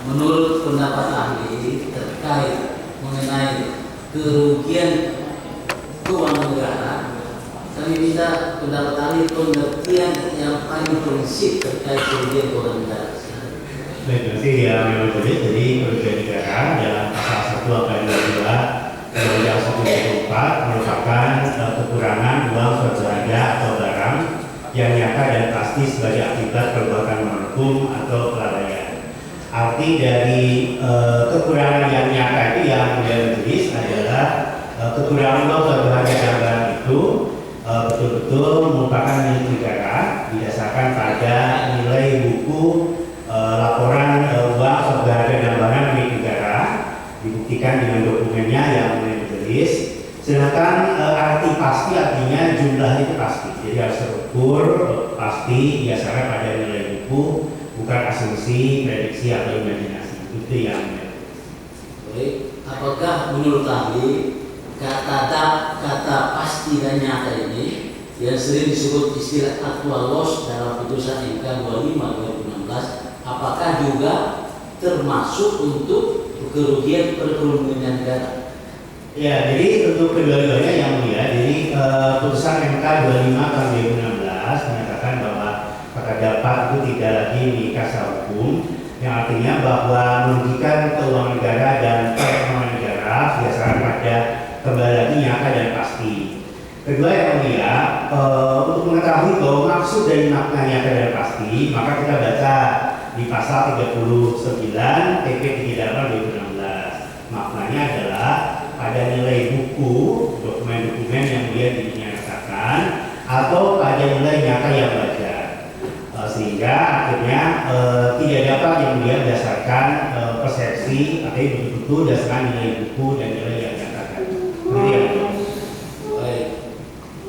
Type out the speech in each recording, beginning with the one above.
menurut pendapat ahli terkait mengenai kerugian keuangan negara, kami minta pendapat ahli pengertian yang paling prinsip terkait kerugian keuangan negara. Baik, nanti ya memang boleh. Jadi kerugian negara dalam pasal 1 ayat 22 Undang-Undang 1/2004 merupakan kekurangan uang suatu harga atau barang yang nyata dan pasti sebagai akibat perbuatan menghukum atau kelalaian. Arti dari kekurangan yang nyata itu yang ditulis adalah kekurangan uang suatu harga dan barang itu betul-betul merupakan milik negara didasarkan pada nilai buku laporan uang suatu harga dan barang milik negara dibuktikan dengan dokumennya yang ditulis. Sedangkan arti pasti artinya jumlah itu pasti, jadi harus terukur pasti berdasarkan pada nilai buku, bukan asumsi, prediksi atau imajinasi. Itu yang baik. Apakah menurut ahli kata pasti dan nyata ini yang sering disebut istilah actual loss dalam putusan MK 25/2016 apakah juga termasuk untuk kerugian perekonomian negara? Ya, jadi untuk kedua-duanya yang mulia, jadi putusan MK 25/2016 menyatakan bahwa kata dapat itu tidak lagi mengikat secara hukum, yang artinya bahwa merugikan keuangan negara dan perekonomian negara berdasarkan pada kembali lagi nyata dan pasti. Kedua yang mulia, untuk mengetahui bahwa maksud dari makna nyata dan pasti, maka kita baca di pasal 39 PP 38/2016. Maknanya adalah pada nilai buku, dokumen-dokumen yang dia dinyatakan atau pada nilai nyata yang wajar, sehingga akhirnya tidak dapat yang dia berdasarkan persepsi atau betul-betul berdasarkan nilai buku dan nilai yang dinyatakan. Baik.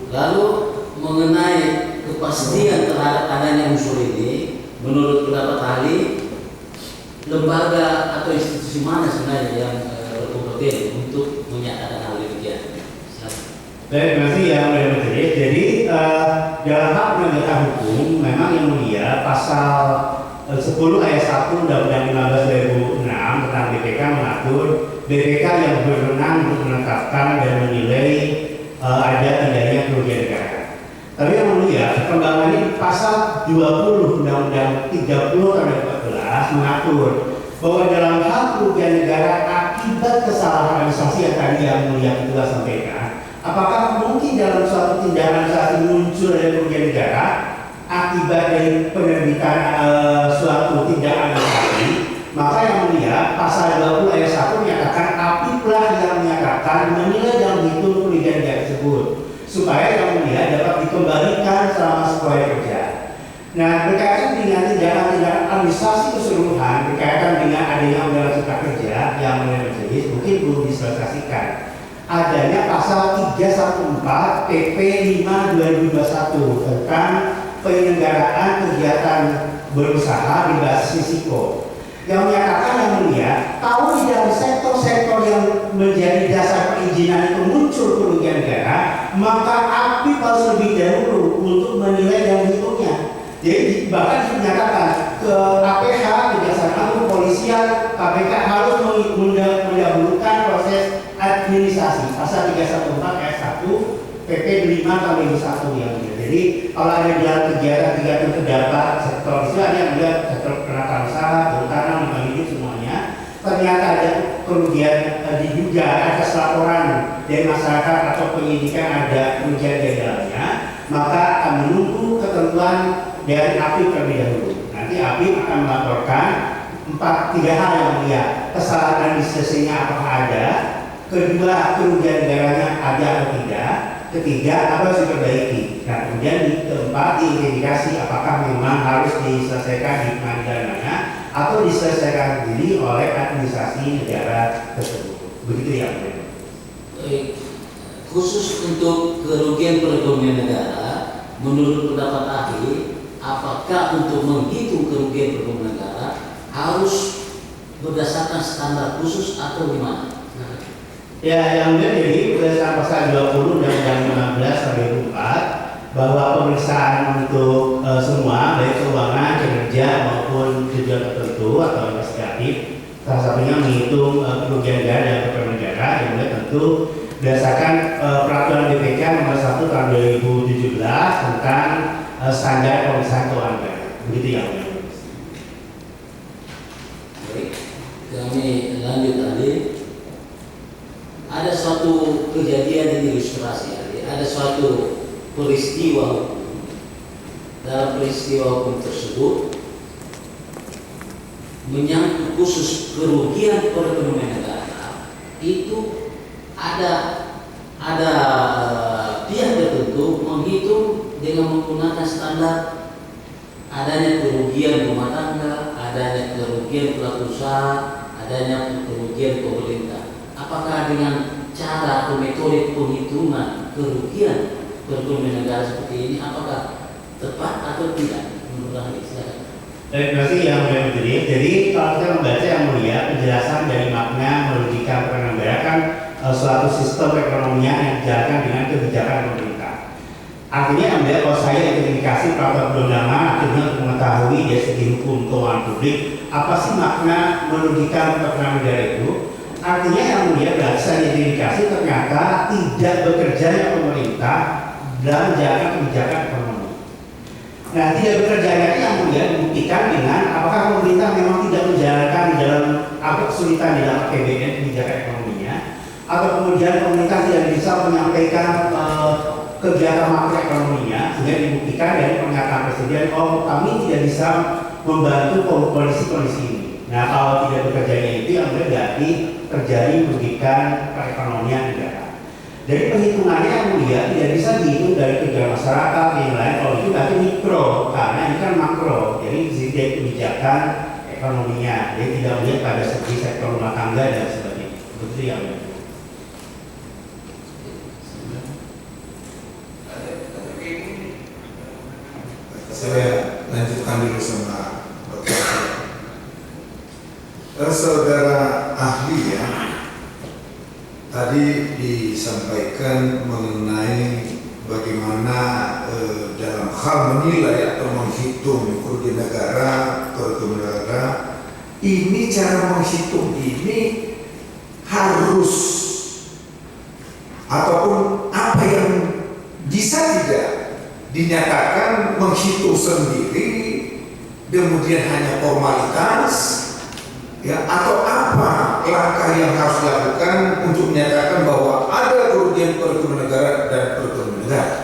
Lalu mengenai kepastian terhadap adanya unsur ini, menurut pendapat ahli, lembaga atau institusi mana sebenarnya yang berkompeten untuk menyatakan hal demikian? Baik, terima kasih ya Mulia Majelis. Jadi dalam hak penegakan hukum memang yang mulia pasal 10 ayat 1 Undang-Undang 15/2006 tentang BPK mengatur BPK yang berwenang untuk menetapkan dan menilai ada tidaknya kerugian negara. Tapi yang mulia perkembangan ini pasal 20 Undang-Undang 30/2014 mengatur bahwa dalam hal kerugian negara akibat kesalahan administrasi yang tadi yang mulia kita sampaikan, apakah mungkin dalam suatu tindakan saat muncul ada kerugian negara akibat dari penerbitan suatu tindakan administrasi, maka yang mulia pasal 20 ayat 1 menyatakan apabila yang menyatakan menilai dan menghitung kerugian negara tersebut supaya yang mulia dapat dikembalikan selama 10 hari kerja. Nah, berkaitan dengan tindakan-tindakan administrasi keseluruhan berkaitan dengan adanya Undang-Undang Cipta Kerja yang Majelis mungkin belum disosialisasikan. Adanya pasal 314 PP 5/2021 tentang penyelenggaraan kegiatan berusaha berbasis risiko, yang menyatakan yang mulia, kalau di dalam sektor-sektor yang menjadi dasar perizinan itu muncul kerugian negara, maka API harus lebih dahulu untuk menilai dan menghitungnya. Jadi bahkan dinyatakan ke APH, Kejaksaan Kepolisian, KPK harus mendahulukan proses administrasi pasal 314 ayat 1 PP 5/2021 yang mulia. Jadi kalau ada dalam kegiatan-kegiatan terdapat sektor misalnya yang ada sektor penataan usaha, kehutanan, lingkungan hidup semuanya, ternyata ada kerugian diduga atas laporan dari masyarakat atau penyidikan ada kerugian di dalamnya, maka akan menunggu ketentuan dari API terlebih dahulu. Nanti API akan melaporkan 3 hal yang mulia: kesalahan administrasinya apakah ada, kedua kerugian negaranya ada atau tidak, ketiga apa harus diperbaiki, nah kemudian keempat diidentifikasi apakah memang harus diselesaikan di pengadilan mana atau diselesaikan sendiri oleh administrasi negara tersebut. Begitu ya. Khusus untuk kerugian perekonomian negara, menurut pendapat ahli, apakah untuk menghitung kerugian perekonomian negara harus berdasarkan standar khusus atau gimana? Ya, yang jadi berdasarkan pasal 20 Undang-Undang 15/2004 bahwa pemeriksaan untuk semua baik keuangan, kinerja maupun ataupun tujuan tertentu atau investigatif, salah satunya menghitung kerugian negara dan kerugian negara yang tentu berdasarkan peraturan BPK nomor 1 tahun 2017 tentang standar pemeriksaan keuangan negara. Begitu ya. Baik, kami lanjut tadi. Ada suatu kejadian ini ilustrasi, ada suatu peristiwa hukum. Dalam peristiwa hukum tersebut menyangkut khusus kerugian perekonomian negara, itu ada pihak tertentu menghitung dengan menggunakan standar adanya kerugian rumah tangga, adanya kerugian pelaku usaha, adanya kerugian pemerintah. Apakah dengan cara atau metode penghitungan kerugian perekonomian negara seperti ini apakah tepat atau tidak? Menurut Anda, silakan. Terima kasih yang mulia Majelis. Jadi kalau kita membaca yang mulia penjelasan dari makna merugikan perekonomian negara kan suatu sistem perekonomian yang dijalankan dengan kebijakan pemerintah. Artinya yang mulia kalau saya identifikasi peraturan perundang-undangan akhirnya untuk mengetahui dari segi hukum keuangan publik apa sih makna merugikan perekonomian negara itu. Artinya yang mulia berarti saya identifikasi ternyata tidak bekerjanya pemerintah dalam menjalankan kebijakan ekonomi. Nah, tidak bekerjanya yang mulia dibuktikan dengan apakah pemerintah memang tidak menjalankan di dalam apa kesulitan di dalam APBN kebijakan ekonominya, atau kemudian pemerintah tidak bisa menyampaikan kegiatan makroekonominya sehingga dibuktikan dari pernyataan presiden, oh kami tidak bisa membantu kondisi ini. Nah, kalau tidak bekerjanya itu yang berarti terjadi merugikan perekonomian negara. Dari perhitungannya yang mulia tidak bisa dihitung dari kegiatan masyarakat yang lain. Kalau itu berarti mikro, karena ini kan makro. Jadi dari kebijakan ekonominya, jadi tidak melihat pada segi sektor rumah tangga dan sebagainya. Begitu yang mulia. Saya lanjutkan dulu sama saudara ahli ya. Tadi disampaikan mengenai bagaimana dalam hal menilai atau menghitung kerugian negara, perekonomian negara, ini cara menghitung ini harus ataupun apa yang bisa tidak dinyatakan menghitung sendiri, kemudian hanya formalitas, ya, atau apa langkah yang harus dilakukan untuk menyatakan bahwa ada kerugian perekonomian negara dan perekonomian negara.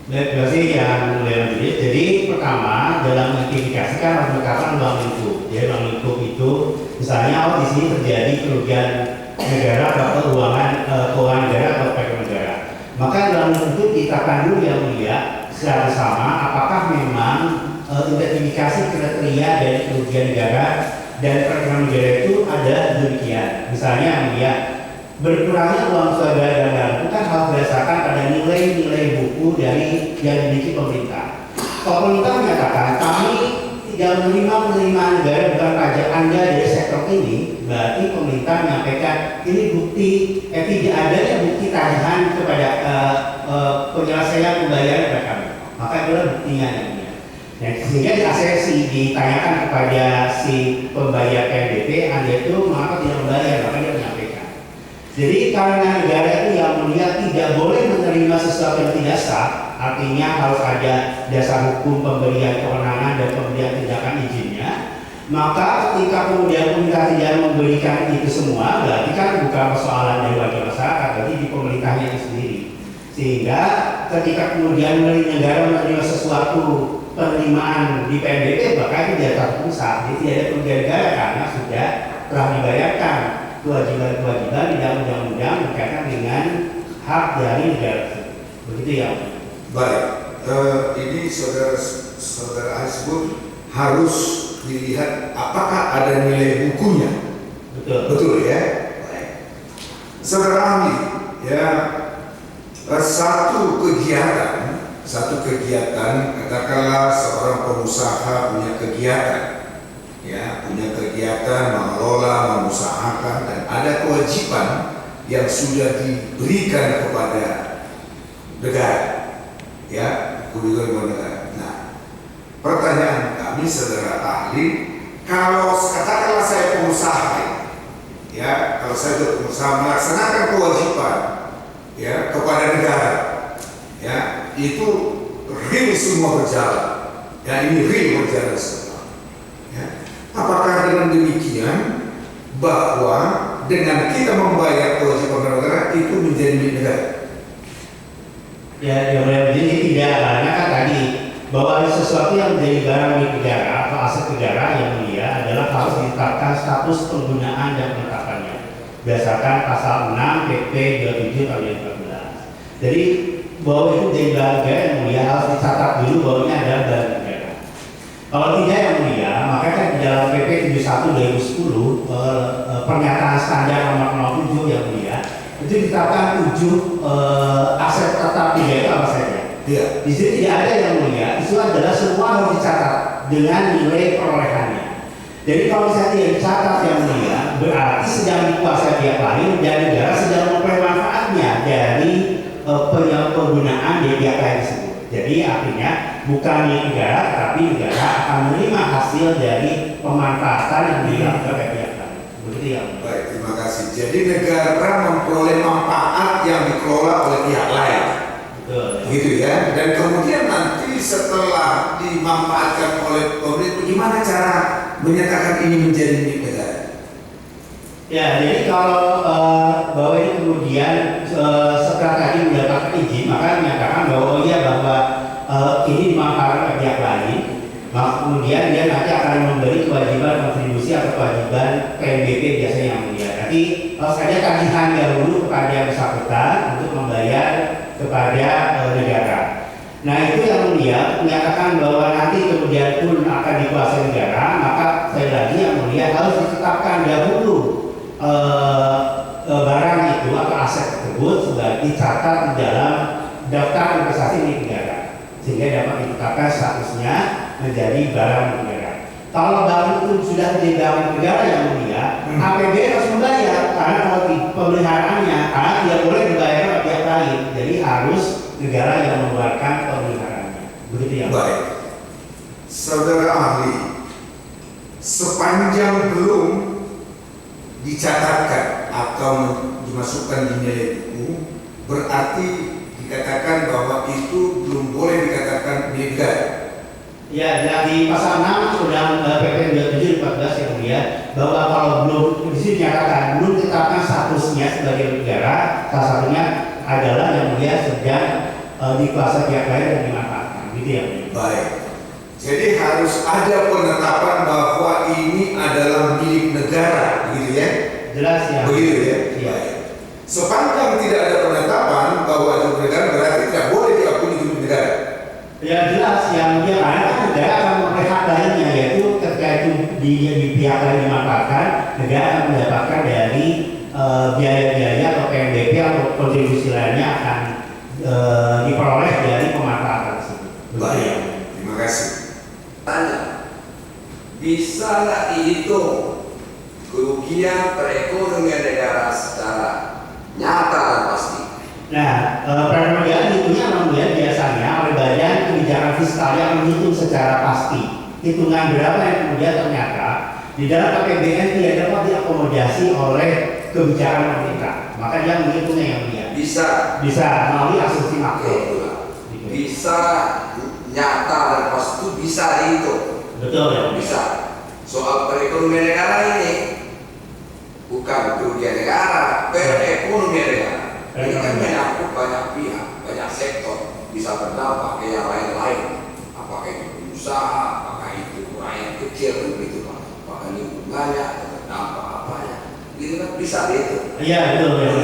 Berarti yang mulia Majelis. Jadi pertama dalam identifikasi kan harus mengatakan ruang lingkup. Jadi ruang lingkup itu misalnya di sini terjadi kerugian negara atau keuangan negara atau perekonomian negara. Maka dalam itu ditetapkan dulu yang mulia secara bersama apakah memang identifikasi kriteria dari kerugian negara dan perekonomian negara itu ada demikian. Misalnya yang mulia berkurangnya uang saudara dan negara itu kan harus berdasarkan pada nilai-nilai buku dari yang dimiliki pemerintah. Kalau pemerintah menyatakan kami tidak menerima penerimaan negara bukan pajak Anda dari sektor ini, berarti pemerintah menyampaikan ini bukti tidak adanya bukti tagihan kepada penyelesaian pembayaran kepada kami. Maka itulah buktinya ini. Nah, sehingga di asesi ditanyakan kepada si pembayar PNBP, Anda itu mengapa tidak membayar, maka dia menyampaikan. Jadi karena negara itu yang mulia tidak boleh menerima sesuatu yang tidak sah, artinya harus ada dasar hukum pemberian kewenangan dan pemberian tindakan izinnya. Maka ketika kemudian pemerintah tidak memberikan itu semua, berarti kan bukan persoalan dari warga masyarakat, berarti di pemerintahnya itu sendiri. Sehingga ketika kemudian negara menerima sesuatu penerimaan di PNBP, maka itu tidak terpusat, jadi tidak ada kerugian negara karena sudah telah dibayarkan kewajiban-kewajiban di dalam undang-undang berkaitan dengan hak dari negara tersebut. Begitu ya. Baik, ini saudara sebut harus dilihat apakah ada nilai bukunya. Betul ya. Baik. Saudara ahli, ya, satu kegiatan katakanlah seorang pengusaha punya kegiatan, ya, punya kegiatan mengelola, mengusahakan, dan ada kewajiban yang sudah diberikan kepada negara, ya, kewajiban negara. Nah, pertanyaan kami kami saudara ahli, kalau katakanlah saya pengusaha, ya, kalau saya itu pengusaha melaksanakan kewajiban, ya, kepada negara, ya, itu real semua berjalan, ya, ini real berjalan semua. Ya. Apakah dengan demikian bahwa dengan kita membayar kewajiban negara itu menjadi milik negara? Ya, jadi tidak, karena kan tadi bahwa ada sesuatu yang menjadi barang milik negara atau aset negara yang mulia adalah harus ditetapkan status penggunaan dan penetapannya berdasarkan pasal 6 PP 27 tahun 2014. Jadi bahwa itu menjadi barang negara yang mulia harus dicatat dulu bahwa ini adalah barang negara. Kalau tidak yang mulia, maka kan di dalam PP 71 2010 pernyataan standar nomor 07 yang mulia itu ditetapkan 7 aset tetap negara itu apa saja. Iya. Di sini tidak ada yang mulia, itu adalah semua harus dicatat dengan nilai perolehannya. Jadi kalau misalnya tidak dicatat yang mulia, berarti sedang dikuasai pihak lain dan negara sedang memperoleh manfaatnya dari penggunaan di pihak lain tersebut. Jadi artinya bukan milik negara, tapi negara akan menerima hasil dari pemanfaatan yang dilakukan oleh pihak lain. Begitu ya. Baik, terima kasih. Jadi negara memperoleh manfaat yang dikelola oleh pihak lain. Gitu ya, dan kemudian nanti setelah dimanfaatkan oleh pemerintah, gimana cara menyatakan ini menjadi milik negara? Ya, jadi kalau bahwa ini kemudian setelah tadi mendapatkan izin, maka menyatakan bahwa oh iya bahwa ini dimanfaatkan oleh pihak lain, maka kemudian dia nanti akan memberi kewajiban kontribusi atau kewajiban PNBP biasanya yang mulia. Nanti saja tagihan dahulu kepada yang bersangkutan untuk membayar kepada negara. Nah itu yang mulia menyatakan bahwa nanti kemudian pun akan dikuasai negara, maka sekali lagi yang mulia harus ditetapkan dahulu barang itu atau aset tersebut sudah dicatat di dalam daftar investasi milik negara sehingga dapat ditetapkan statusnya menjadi barang milik negara. Kalau barang itu sudah menjadi barang milik negara yang mulia, APBN harus membayar karena kalau pemeliharaannya karena tidak boleh dibayar oleh pihak lain, jadi harus negara yang mengeluarkan pemeliharaannya. Begitu ya. Baik, saudara ahli, sepanjang belum dicatatkan atau dimasukkan di nilai buku, berarti dikatakan bahwa itu belum boleh dikatakan milik negara. Ya, di pasal 6 Undang PP 27/14 yang mulia bahwa kalau belum di sini dinyatakan belum ditetapkan statusnya sebagai negara, salah satunya adalah yang mulia sedang dikuasai pihak lain dan dimanfaatkan. Gitu ya. Baik. Jadi harus ada penetapan bahwa ini adalah milik negara, begitu ya? Jelas ya. Begitu ya. Iya. Baik. Sepanjang tidak ada penetapan bahwa itu negara, berarti tidak boleh diakui itu milik negara. Ya jelas yang dia karena negara akan memperoleh hak lainnya, yaitu ketika itu di pihak lain dimanfaatkan, negara akan mendapatkan dari biaya-biaya atau PNBP atau kontribusi lainnya akan diperoleh dari pemanfaatan tersebut. Baik, terima kasih. Tanya, bisa nggak dihitung kerugian perekonomian negara secara nyata dan pasti? Nah, perekonomian hitungnya kemudian biasanya oleh Badan Kebijakan Fiskal yang menghitung secara pasti hitungan berapa yang kemudian ternyata di dalam APBN tidak dapat diakomodasi oleh kebijakan pemerintah. Maka dia menghitungnya yang mulia. Bisa melalui asumsi makro. Bisa nyata dan pasti itu bisa dihitung. Betul ya. Bisa. Soal perekonomian negara ini bukan kerugian negara, perekonomian negara. Ini kan menyangkut banyak pihak, banyak sektor, bisa berdampak ke yang lain-lain. Apakah itu usaha, apakah itu rakyat kecil, begitu Pak. Apakah lingkungannya, berdampak apanya, gitu kan bisa gitu. Iya betul. Ya.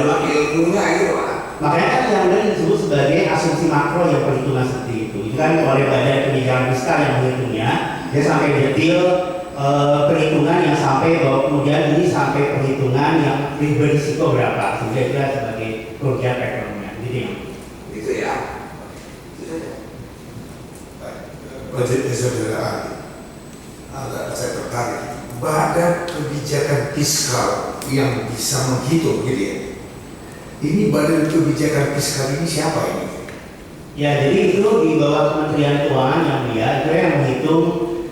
Ilmunya gitu Pak. Makanya kan yang lain disebut sebagai asumsi makro yang perhitungan seperti itu. Itu kan oleh Badan Kebijakan Fiskal yang menghitungnya, dia sampai detail perhitungan yang sampai bahwa kemudian ini sampai perhitungan yang berisiko berapa sehingga itu sebagai kerugian perekonomian. Gitu ya. Baik, saudara ahli, agak saya tertarik. Badan Kebijakan Fiskal yang bisa menghitung, gitu ya. Ini Badan Kebijakan Fiskal ini siapa ini? Ya, jadi itu di bawah Kementerian Keuangan yang mulia, itu yang menghitung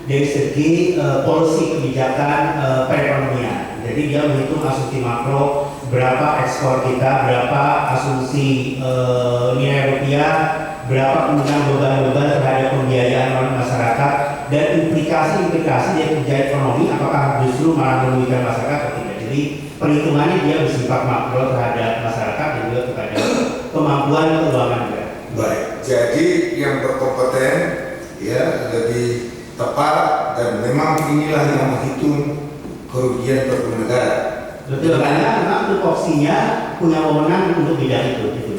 dari segi policy kebijakan perekonomian. Jadi dia menghitung asumsi makro, berapa ekspor kita, berapa asumsi nilai rupiah, berapa kemungkinan beban-beban terhadap pembiayaan masyarakat, dan implikasi-implikasi dari kebijakan ekonomi apakah justru malah merugikan masyarakat atau tidak. Jadi perhitungannya dia bersifat makro terhadap masyarakat dan juga kepada kemampuan keuangan negara. Baik, jadi yang berkompeten ya lebih tepat dan memang inilah yang menghitung kerugian bagi negara. Betul, karena memang tupoksinya punya wewenang untuk bidang itu. Gitu.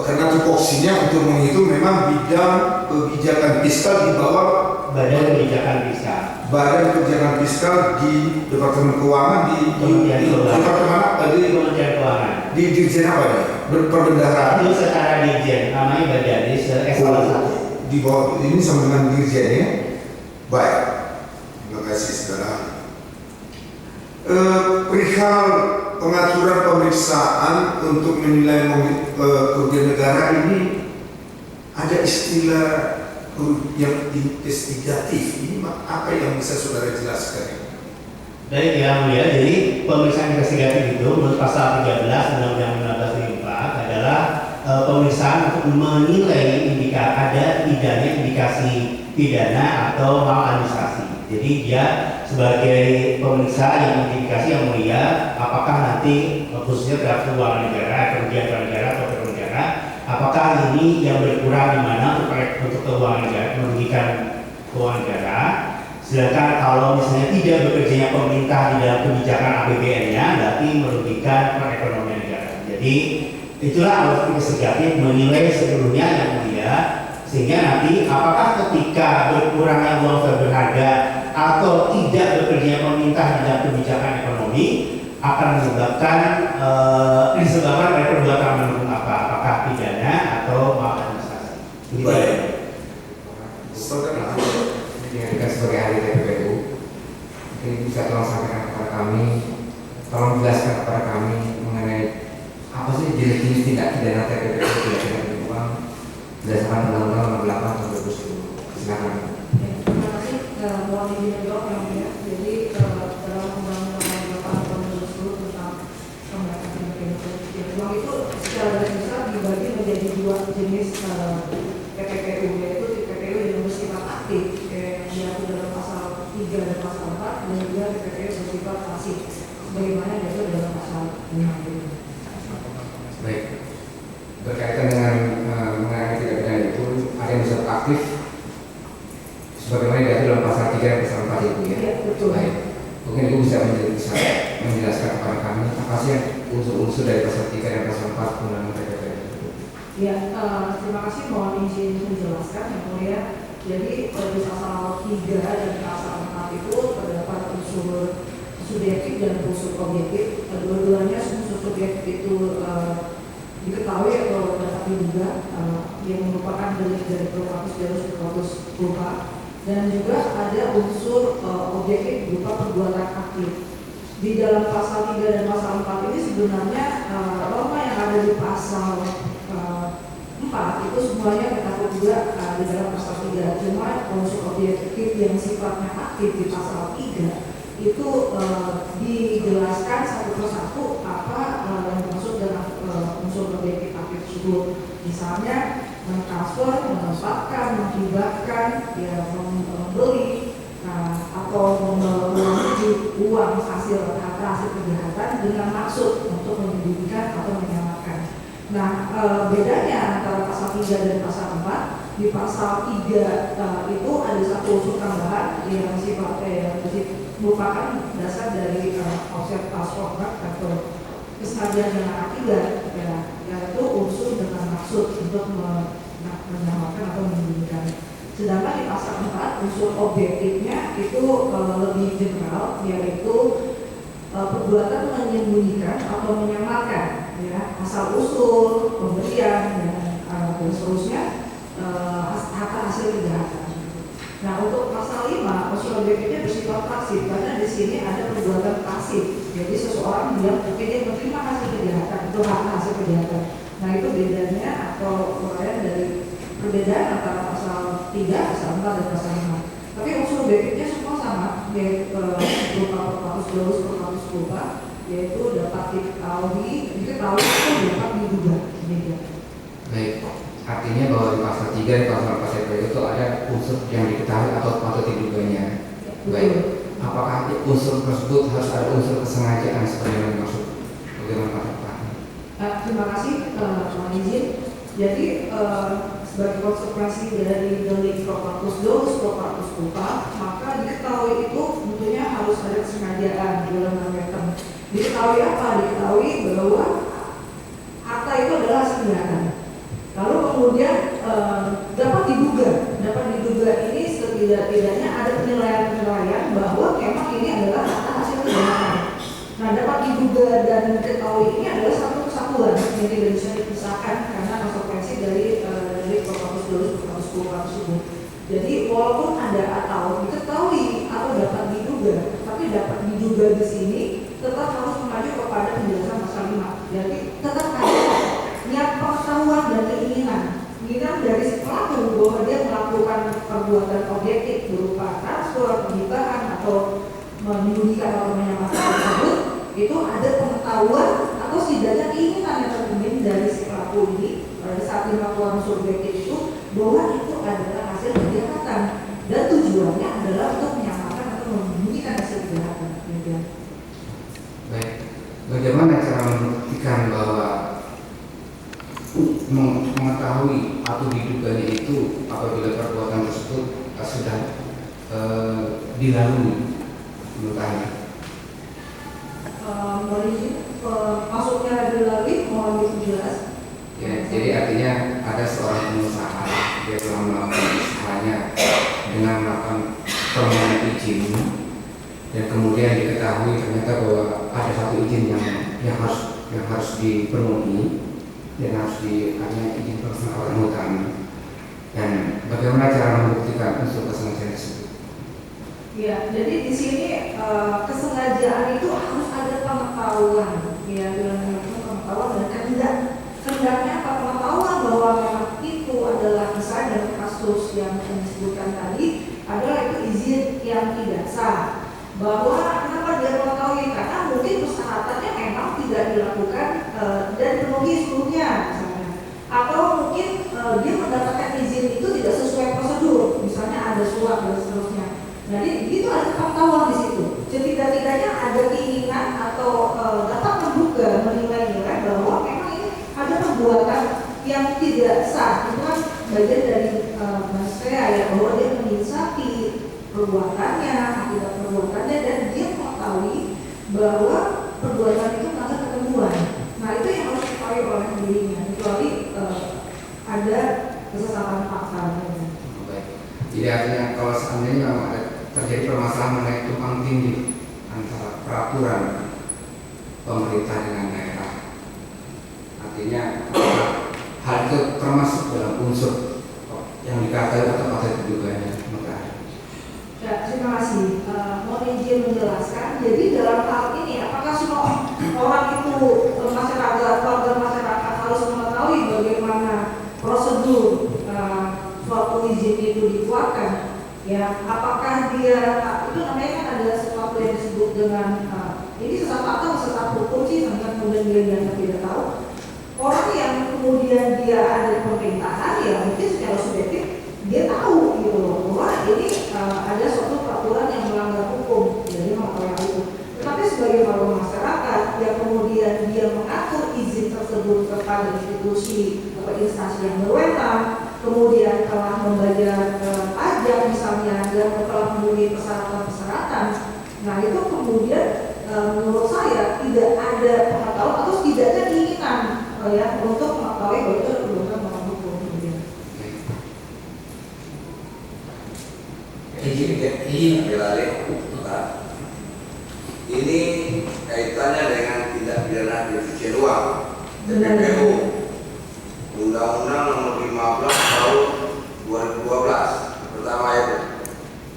Karena tupoksinya untuk menghitung memang bidang kebijakan fiskal di bawah Badan Kebijakan Fiskal. Badan Kebijakan Fiskal di Departemen Keuangan di Departemen apa di Kementerian Keuangan. Di Dirjen apa ya? Perbendaharaan. Itu secara dirjen, namanya badan di eselon 1. Di bawah ini sama dengan dirjen ya. Baik, terima kasih saudara. Perihal pengaturan pemeriksaan untuk menilai kerugian negara ini ada istilah yang investigatif. Ini apa yang bisa saudara jelaskan? Baik ya mulia, jadi pemeriksaan investigatif itu menurut pasal 13 Undang-Undang 1954 adalah pemeriksaan untuk menilai ada tidaknya indikasi pidana atau maladministrasi. Jadi dia sebagai pemeriksa yang mengindikasi yang mulia apakah nanti khususnya terhadap keuangan negara, kerugian negara atau kerugian negara, apakah ini yang berkurang di mana untuk keuangan negara, merugikan keuangan negara. Sedangkan kalau misalnya tidak bekerjanya pemerintah di dalam kebijakan APBN-nya, berarti merugikan perekonomian negara. Jadi itulah alat investigatif menilai seluruhnya yang mulia, sehingga nanti apakah ketika berkurangnya uang berharga atau tidak bekerjanya pemerintah di dalam kebijakan ekonomi akan menyebabkan disebabkan oleh perbuatan mendukung apa? Apakah pidana atau maladministrasi? Baik. Dijadikan sebagai ahli TPPU, mungkin bisa tolong sampaikan kepada kami, tolong jelaskan kepada kami mengenai apa sih jenis-jenis tindak pidana TPPU tidak pidana uang berdasarkan Undang-Undang Nomor 8 Tahun 2010. Silakan. Terima kasih. Mohon izin menjawab yang mulia. Jadi dalam Undang-Undang Nomor 8 Tahun 2010 tentang pemberantasan tindak pidana pencucian uang itu secara garis besar dibagi menjadi dua jenis TPPU, yaitu TPPU yang bersifat aktif yang diatur dalam pasal 3 dan pasal 4, dan juga TPPU bersifat pasif sebagaimana diatur dalam pasal 5. Baik. Berkaitan dengan mengenai tindak pidana itu ada yang bersifat aktif sebagaimana diatur dalam pasal 3 dan pasal 4 itu ya. Iya, betul. Baik. Mungkin Ibu bisa menjelaskan kepada kami apa sih unsur-unsur dari pasal 3 dan pasal 4 Undang-Undang TPPU. Ya, terima kasih. Mohon izin menjelaskan yang mulia. Jadi di pasal 3 dan pasal 4 itu terdapat unsur subjektif dan unsur objektif. Dua-duanya unsur subjektif itu diketahui atau dapat diduga yang merupakan delik dari Perpres berupa, dan juga ada unsur objektif berupa perbuatan aktif. Di dalam pasal 3 dan pasal 4 ini sebenarnya norma yang ada di pasal 4 itu semuanya terdapat juga di dalam pasal 3. Cuma unsur objektif yang sifatnya aktif di pasal 3 itu dijelaskan satu persatu apa yang dimaksud dengan unsur objektif aktif tersebut. Misalnya mentransfer, menempatkan, menghibahkan, ya membeli atau menuju uang hasil kejahatan dengan maksud untuk menyembunyikan atau menyelamatkan. Nah, bedanya antara pasal 3 dan pasal 4, di pasal 3 itu ada satu unsur tambahan yang merupakan dasar dari konsep pasal atau kesengajaan dengan akibat, yaitu unsur dengan maksud untuk menyelamatkan atau menyembunyikan. Sedangkan di pasal 4 unsur objektifnya itu lebih general, yaitu perbuatan menyembunyikan atau menyamarkan, ya, asal usul, pemberian dan seterusnya hasil kejahatan. Nah, untuk pasal 5 unsur objektifnya bersifat pasif karena di sini ada perbuatan pasif. Jadi seseorang bilang mungkin dia menerima hasil kejahatan itu hasil kejahatan. Nah, itu bedanya atau uraian dari perbedaan antara pasal 3, pasal 4 dan pasal 5. Tapi unsur objektifnya semua sama, yaitu berupa perkatus lulus, perkatus kulpa, yaitu dapat diketahui itu dapat diduga. Baik, artinya bahwa di pasal 3 di pasal itu ada unsur yang diketahui atau patut diduganya. Baik, apakah unsur tersebut harus ada unsur kesengajaan seperti yang dimaksud? Bagaimana Pak? Terima kasih, mohon izin. Jadi sebagai konsekuensi dari delik propertus lulus, propertus kulpa, maka diketahui itu tentunya harus ada kesengajaan dalam mengamalkan. Diketahui apa? Diketahui bahwa harta itu adalah hasil kejahatan. Lalu kemudian dapat diduga ini setidak-tidaknya ada penilaian bahwa memang ini adalah harta hasil kejahatan. Nah, dapat diduga dan diketahui ini adalah satu kesatuan yang tidak bisa dipisahkan karena konsekuensi dari propertus lulus, propertus kulpa tersebut. Jadi walaupun ada atau diketahui atau dapat diduga, tapi dapat diduga di sini tetap harus mengacu kepada penjelasan pasal 5. Jadi tetap ada niat pengetahuan dan keinginan dari si pelaku bahwa dia melakukan perbuatan objektif berupa transfer, penyitaan atau menyembunyikan atau menyamakan tersebut, itu ada pengetahuan atau setidaknya keinginan yang tercermin dari si pelaku ini pada saat melakukan subjektif itu bahwa itu adalah hasil kejahatan dan tujuannya adalah untuk menyamakan atau menyembunyikan hasil kejahatan. Baik, bagaimana cara membuktikan bahwa mengetahui atau diduganya itu apabila perbuatan tersebut sudah dilalui menurut Anda? Maksudnya dilalui, mohon dijelas. Ya, jadi artinya ada seorang pengusaha dia telah melakukan usahanya dengan melakukan permohonan izin dan kemudian diketahui ternyata bahwa ada satu izin yang harus dipenuhi dan harus hanya izin pelaksanaan hutan. Dan bagaimana cara membuktikan unsur kesengajaan tersebut? Ya, jadi di sini kesengajaan itu harus ada pengetahuan, ya, dengan pengetahuan dan kehendak. Kehendaknya apa? Pengetahuan bahwa memang itu adalah misalnya dalam kasus yang disebutkan tadi adalah itu izin yang tidak sah. Bahwa kenapa dia mengetahui? Karena mungkin persyaratannya memang tidak dilakukan dan penuhi seluruhnya, misalnya. Atau mungkin dia mendapatkan izin itu tidak sesuai prosedur, misalnya ada suap dan seterusnya. Jadi itu ada pengetahuan di situ. Setidak-tidaknya ada keinginan atau dapat menduga menilai bahwa memang ini ada perbuatan yang tidak sah. Itu kan bagian dari saya ya, bahwa dia menyiasati perbuatannya, akibat perbuatannya, dan dia mengetahui bahwa perbuatan itu melanggar ketentuan. Nah, itu yang harus diketahui oleh dirinya, kecuali ada kesesatan fakta. Jadi artinya kalau seandainya memang ada terjadi permasalahan mengenai tumpang tindih antara peraturan pemerintah dengan daerah, artinya hal itu termasuk dalam unsur yang dikatakan atau patut diduganya. Ya, terima kasih. Mohon izin menjelaskan. Jadi dalam hal ini, apakah semua orang itu masyarakat, warga masyarakat harus mengetahui bagaimana prosedur suatu izin itu dikeluarkan? Ya, apakah dia itu namanya kan ada sesuatu yang disebut dengan ini sesat atau sesat hukum sih, dengan kemudian dia yang tidak tahu. Orang yang kemudian dia ada di pemerintahan, ya mungkin secara subjektif dia tahu gitu loh bahwa ini ada suatu peraturan yang melanggar hukum, jadi mengetahui itu. Tetapi sebagai warga masyarakat yang kemudian dia mengatur izin tersebut kepada institusi atau instansi yang berwenang, kemudian telah membayar pajak misalnya dan telah memenuhi persyaratan-persyaratan, nah itu kemudian menurut saya tidak ada pengetahuan atau setidaknya keinginan ya untuk mengetahui bahwa itu perbuatan melawan hukum. Izin beralih. Ini kaitannya dengan tindak pidana pencucian uang. TPPU Undang-Undang Nomor 15 Tahun 2012 pertama itu.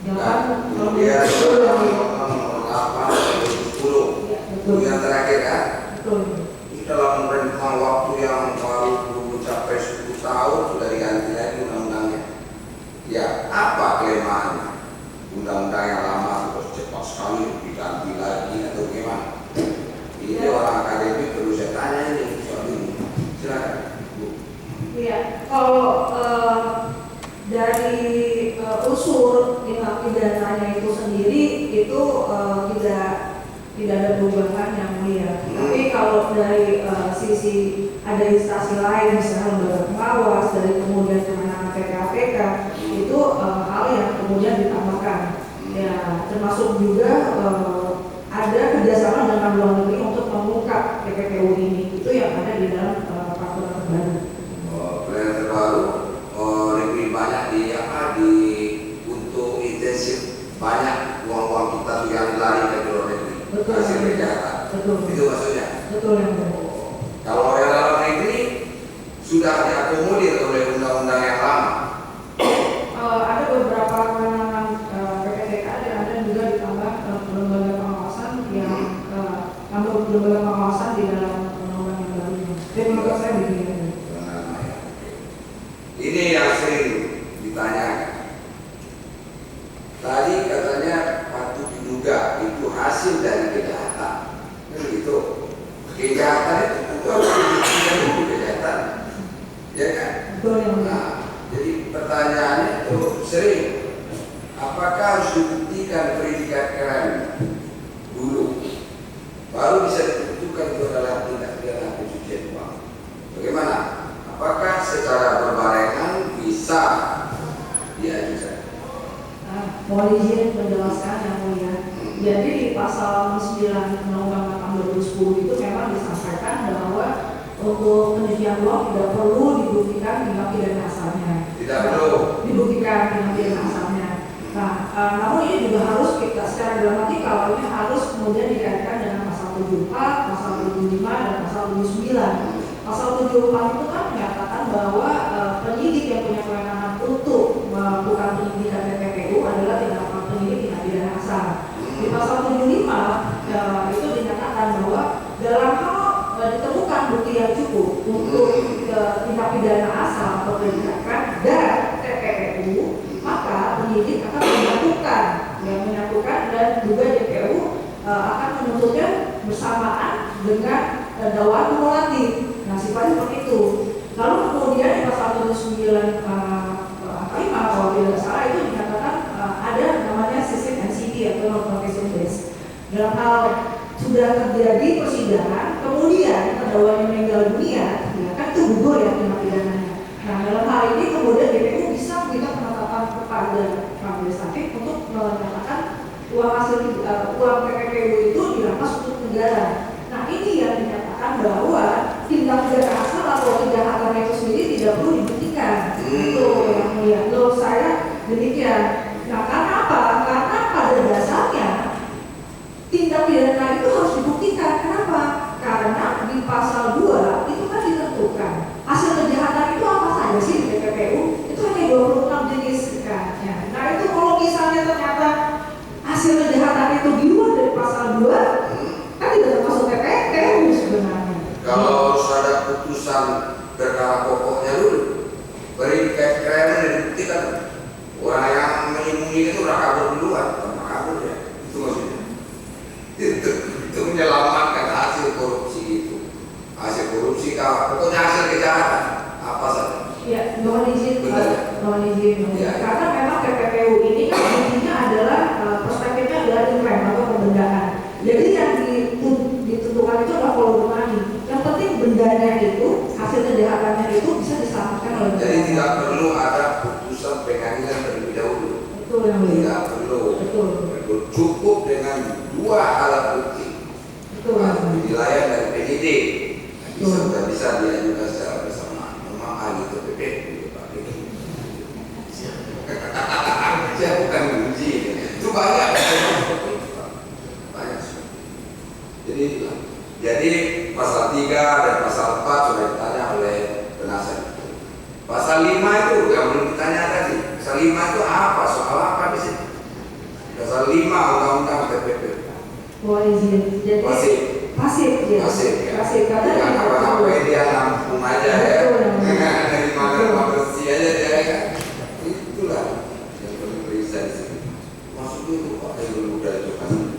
Dan kemudian Nomor 8 2010 yang terakhir kan. Ini dalam rentang waktu yang baru mencapai 10 tahun sudah diganti lagi undang-undangnya. Ya, apa kelemahannya? sekali diganti lagi atau gimana? Ini orang akademik perlu saya tanya ini soal ini. Silakan, Bu. Iya, kalau dari unsur tindak pidananya itu sendiri itu tidak ada perubahan yang mulia. Tapi kalau dari sisi ada instansi lain, misalnya lembaga pengawas, dari kemudian kemenangan PPAPK, itu hal yang kemudian ditambahkan. Ya, termasuk juga ada kerjasama dengan luar negeri untuk mengungkap TPPU ini. Itu yang ada di dalam peraturan terbaru. Peraturan terbaru lebih banyak untuk intensif banyak uang-uang kita tuh yang lari ke luar negeri. Betul. Hasil kejahatan. Betul. Itu maksudnya. Betul yang benar. Kalau yang dalam negeri sudah diakomodir oleh undang-undang yang lama. Ada beberapa kewenangan PPTK dan ada juga ditambah lembaga pengawasan yang lembaga pengawasan di dalam undang-undang yang baru ini. Jadi menurut saya begini. Ini yang sering ditanyakan. Tadi katanya patut diduga itu hasil dari kejahatan. Kan gitu. Kejahatan itu tentu harus dibuktikan dulu kejahatan. Ya kan? Betul yang benar. Nah, jadi pertanyaannya itu sering, apakah harus dibuktikan predikat keren dulu, baru bisa ditentukan itu adalah tindak pidana pencucian uang? Bagaimana? Apakah secara berbarengan bisa diajukan? Mohon izin menjelaskan yang mulia. Jadi di pasal 9 Undang-Undang 8 2010 itu memang disampaikan bahwa untuk pencucian uang tidak perlu dibuktikan tindak pidana asalnya. Tidak perlu dibuktikan tindak pidana asalnya. Nah, namun ini juga harus kita secara gramatikal ini harus kemudian dikaitkan dengan pasal 74, pasal 75 dan pasal 79. Pasal 74 itu kan menyatakan bahwa penyidik yang punya kewenangan untuk melakukan penyidikan TPPU adalah tindakan penyidik tindak pidana asal. Di pasal 75 itu dinyatakan bahwa dalam hal ditemukan bukti yang cukup untuk tindak pidana asal atau predikat dan TPPU, maka penyidik akan menyatukan dan juga DPU akan menuntutnya bersamaan dengan dakwaan kumulatif. Nah, sifatnya seperti itu. Lalu kemudian di pasal 79 kalau tidak salah itu dinyatakan ada namanya sistem NCD atau non-confession base. Dalam hal sudah terjadi persidangan, kemudian terdakwa meninggal dunia, ya kan itu gugur ya tindak pidananya. Nah, dalam hal ini kemudian DPU bisa meminta penetapan kepada majelis hakim untuk menyatakan uang hasil uang PPPU itu dirampas untuk negara. Nah, ini yang dinyatakan bahwa tindak pidana asal atau kejahatan itu sendiri tidak perlu dibuktikan. Itu yang mulia. Menurut saya demikian. Nah, karena apa? Karena pada dasarnya tindak pidana itu harus dibuktikan. Kenapa? Karena di pasal 2 itu kan ditentukan hasil kejahatan itu apa saja sih di PPPU? Itu hanya 26 jenis kan. Nah, itu kalau misalnya ternyata hasil kejahatan itu di luar dari pasal 2 kan tidak termasuk PPPU sebenarnya. Kalau harus ada putusan perkara pokoknya dulu, predikat keren dibuktikan. Orang yang melindungi itu udah kabur duluan, tanpa kabur ya. Itu maksudnya. Itu menyelamatkan hasil korupsi itu. Hasil korupsi pokoknya hasil kejahatan apa saja. Ya, mohon izin. Ya. Karena memang PPPU ini kan intinya adalah perspektifnya adalah income atau pembendaan. Jadi yang ditentukan itu adalah volume money. Yang penting bendanya itu, hasil kejahatannya itu bisa diselamatkan oleh negara. Jadi tidak perlu ada putusan pengadilan terlebih dahulu. Betul yang mulia. Tidak perlu. Betul. Cukup dengan 2 alat bukti. Betul. Wilayah dari penyidik bisa diajukan secara bersamaan. Memang ahli TPPU Pak. Saya bukan uji. Itu banyak. Banyak. Jadi pasal 3 dan pasal 4 sudah ditanya oleh penasihat. Pasal 5 itu yang belum ditanya tadi. Pasal 5 itu apa? Soal apa di sini? Pasal 5 undang-undang TPPU. Boleh izin. Jadi pasif ya. Pasif karena tidak apa-apa dia lampung aja ya. Dari mana bersih aja dia kan. Itulah yang perlu periksa di sini. Masuk dulu Pak, yang udah itu kan.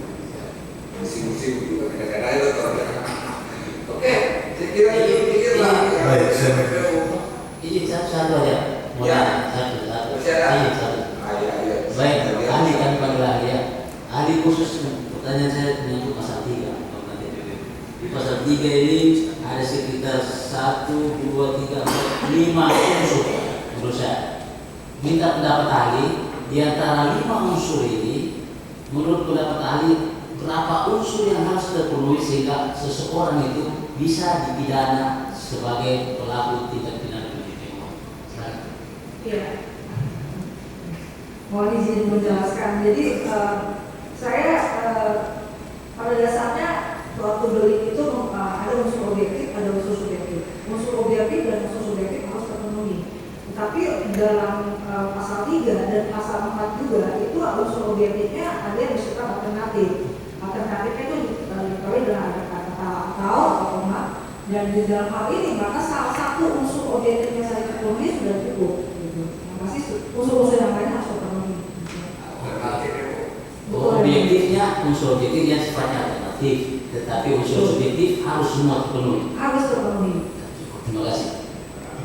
sibuk-sibuk juga kadang-kadang itu terus. Oke, saya kira itu pikirlah. Baik, saya Izin satu aja. Mulai satu. Izin satu. Baik, ahli kan panggil ahli ya. Ahli khusus pertanyaan saya menyangkut pasal 3. Di pasal 3 ini ada sekitar 1, 2, 3, 4, 5 unsur menurut saya. Minta pendapat ahli di antara 5 unsur ini, menurut pendapat ahli berapa unsur yang harus terpenuhi sehingga seseorang itu bisa dipidana sebagai pelaku tindak pidana pencucian uang. Iya. Mohon izin menjelaskan. Jadi saya pada dasarnya suatu delik itu ada unsur objektif, ada unsur subjektif. Unsur objektif dan unsur subjektif harus terpenuhi. Tetapi dalam pasal 3 dan pasal 4 juga itu unsur objektifnya ada yang bersifat alternatif. Alternatifnya itu diketahui dengan ada kata atau koma. Dan di dalam hal ini maka salah satu unsur objektifnya saya terpenuhi sudah cukup. Yang pasti unsur-unsur yang lain harus terpenuhi. Objektifnya unsur objektifnya sifatnya alternatif, tetapi unsur subjektif harus semua terpenuhi. Harus terpenuhi. Terima kasih.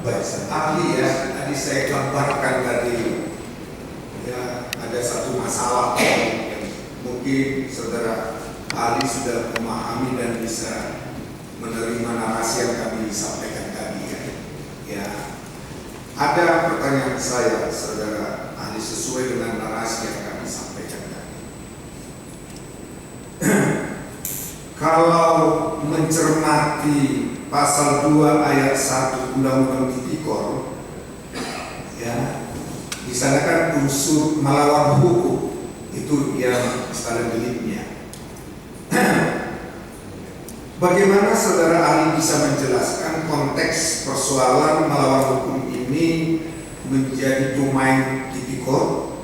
baik, ahli ya. Tadi saya gambarkan tadi ya ada satu masalah yang mungkin saudara ahli sudah memahami dan bisa menerima narasi yang kami sampaikan tadi ya. Ya, ada pertanyaan saya saudara ahli sesuai dengan narasi yang kami sampaikan tadi. Kalau mencermati pasal 2 ayat 1 Undang-Undang Tipikor, ya, di sana kan unsur melawan hukum itu yang istilah deliknya. Bagaimana saudara ahli bisa menjelaskan konteks persoalan melawan hukum ini menjadi domain tipikor,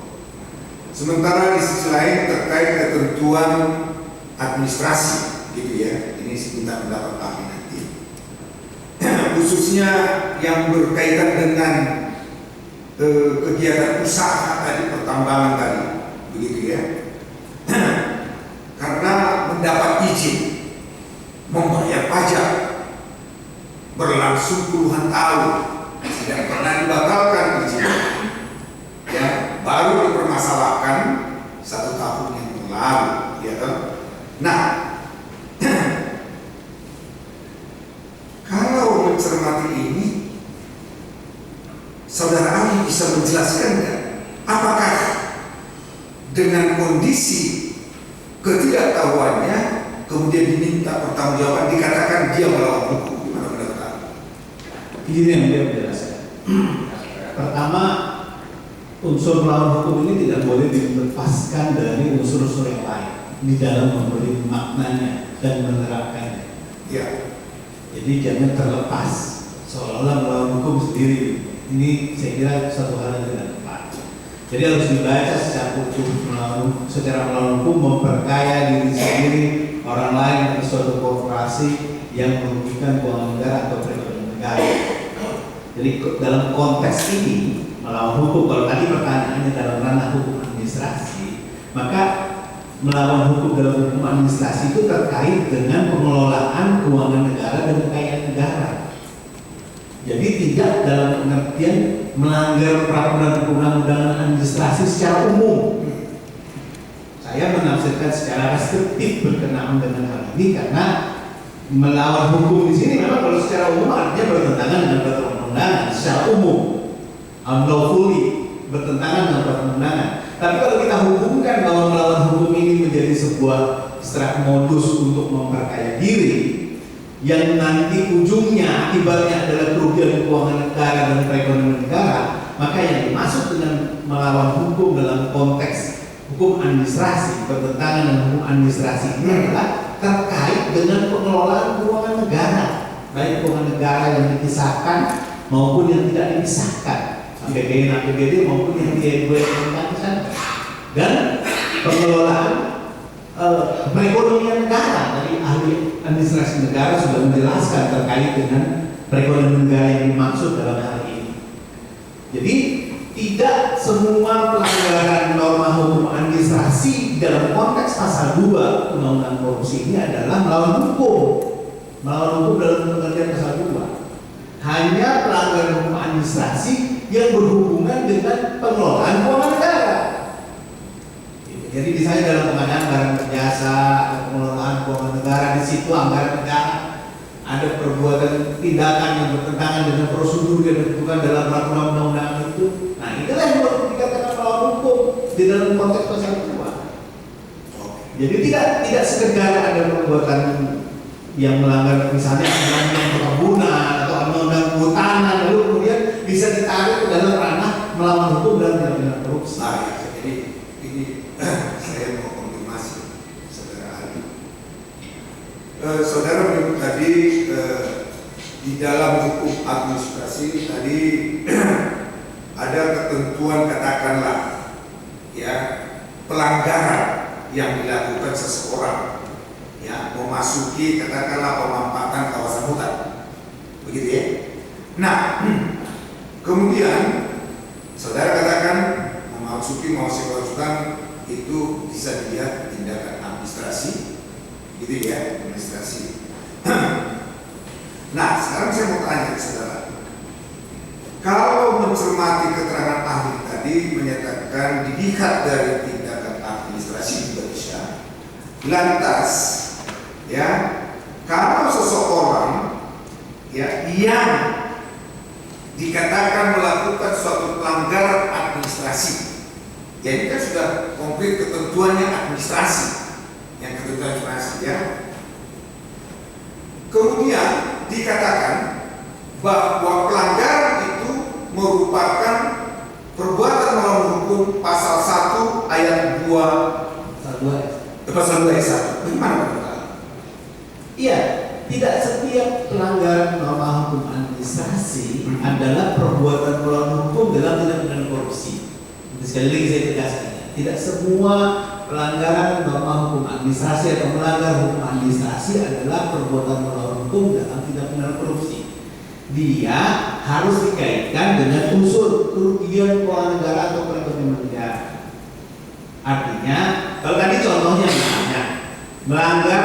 sementara di sisi lain terkait ketentuan administrasi, gitu ya? Ini minta pendapat ahli nanti, khususnya yang berkaitan dengan kegiatan usaha tadi, pertambangan tadi, begitu ya? Karena mendapat izin membayar pajak berlangsung puluhan tahun tidak pernah dibatalkan izinnya, ya, baru dipermasalahkan 1 tahun yang lalu, ya kan? Nah, kalau mencermati ini, saudara ahli bisa menjelaskan nggak? Apakah dengan kondisi ketidaktahuannya kemudian diminta pertanggungjawaban, dikatakan dia melawan hukum? Gimana pendapat? Ini yang dia menjelaskan. Pertama, unsur melawan hukum ini tidak boleh dilepaskan dari unsur-unsur yang lain di dalam memberi maknanya dan menerapkannya. Ya. Jadi jangan terlepas seolah-olah melawan hukum sendiri. Ini saya kira satu hal yang tidak tepat. Jadi harus dibaca secara utuh, secara melawan hukum memperkaya diri sendiri, orang lain, atau suatu korporasi yang merugikan keuangan negara atau perekonomian negara. Jadi dalam konteks ini melawan hukum, kalau tadi pertanyaannya dalam ranah hukum administrasi, maka melawan hukum dalam hukum administrasi itu terkait dengan pengelolaan keuangan negara dan kekayaan negara. Jadi tidak dalam pengertian melanggar peraturan perundang-undangan administrasi secara umum. Saya menafsirkan secara restriktif berkenaan dengan hal ini karena melawan hukum di sini memang kalau secara umum artinya bertentangan dengan peraturan perundangan secara umum, unlawfully bertentangan dengan peraturan perundangan. Tapi kalau kita hubungkan bahwa melawan hukum ini menjadi sebuah strategi modus untuk memperkaya diri, yang nanti ujungnya akibatnya adalah kerugian keuangan negara dan perekonomian negara, maka yang dimaksud dengan melawan hukum dalam konteks hukum administrasi, bertentangan dengan hukum administrasi ini adalah terkait dengan pengelolaan keuangan negara, baik keuangan negara yang dipisahkan maupun yang tidak dipisahkan, APBD maupun yang dipisahkan, dan pengelolaan perekonomian negara. Dari ahli administrasi negara sudah menjelaskan terkait dengan perekonomian negara yang dimaksud dalam hal ini. Jadi tidak semua pelanggaran norma hukum administrasi dalam konteks pasal 2 Undang-Undang Korupsi ini adalah melawan hukum. Melawan hukum dalam pengertian pasal 2. Hanya pelanggaran hukum administrasi yang berhubungan dengan pengelolaan keuangan negara. Jadi misalnya dalam pengadaan barang jasa, pengelolaan keuangan negara, di situ anggaran negara, ada perbuatan tindakan yang bertentangan dengan prosedur yang ditentukan dalam peraturan undang-undang itu. Nah, inilah yang baru dikatakan melawan hukum di dalam konteks pasal 2. Jadi tidak sekedar ada perbuatan yang melanggar misalnya undang-undang perkebunan atau undang-undang kehutanan lalu kemudian bisa ditarik ke dalam ranah melawan hukum dan tindak pidana korupsi. Nah, jadi ini saya mau konfirmasi saudara ahli. Saudara menyebut tadi di dalam hukum administrasi tadi ada ketentuan katakanlah ya pelanggaran yang dilakukan seseorang ya memasuki katakanlah pemampatan kawasan hutan, begitu ya. Nah, kemudian saudara katakan memasuki kawasan hutan itu bisa dilihat tindakan administrasi, gitu ya, administrasi. Nah, sekarang saya mau tanya saudara, kalau mencermati keterangan ahli tadi menyatakan dilihat dari tindakan administrasi juga bisa, lantas ya kalau seseorang ya yang dikatakan melakukan suatu pelanggaran administrasi, ya ini kan sudah konkret ketentuannya administrasi, yang ketentuan administrasi ya. Kemudian dikatakan bahwa pelanggaran itu merupakan perbuatan melawan hukum pasal 1 ayat 2 pasal 2 ayat 1. Bagaimana Pak? Iya, tidak setiap pelanggaran norma hukum administrasi adalah perbuatan melawan hukum dalam tindak pidana korupsi. Sekali lagi saya tegaskan, tidak semua pelanggaran norma hukum administrasi atau melanggar hukum administrasi adalah perbuatan melawan hukum dalam tindak pidana korupsi. Dia harus dikaitkan dengan unsur kerugian keuangan negara atau perekonomian negara. Artinya, kalau tadi contohnya misalnya melanggar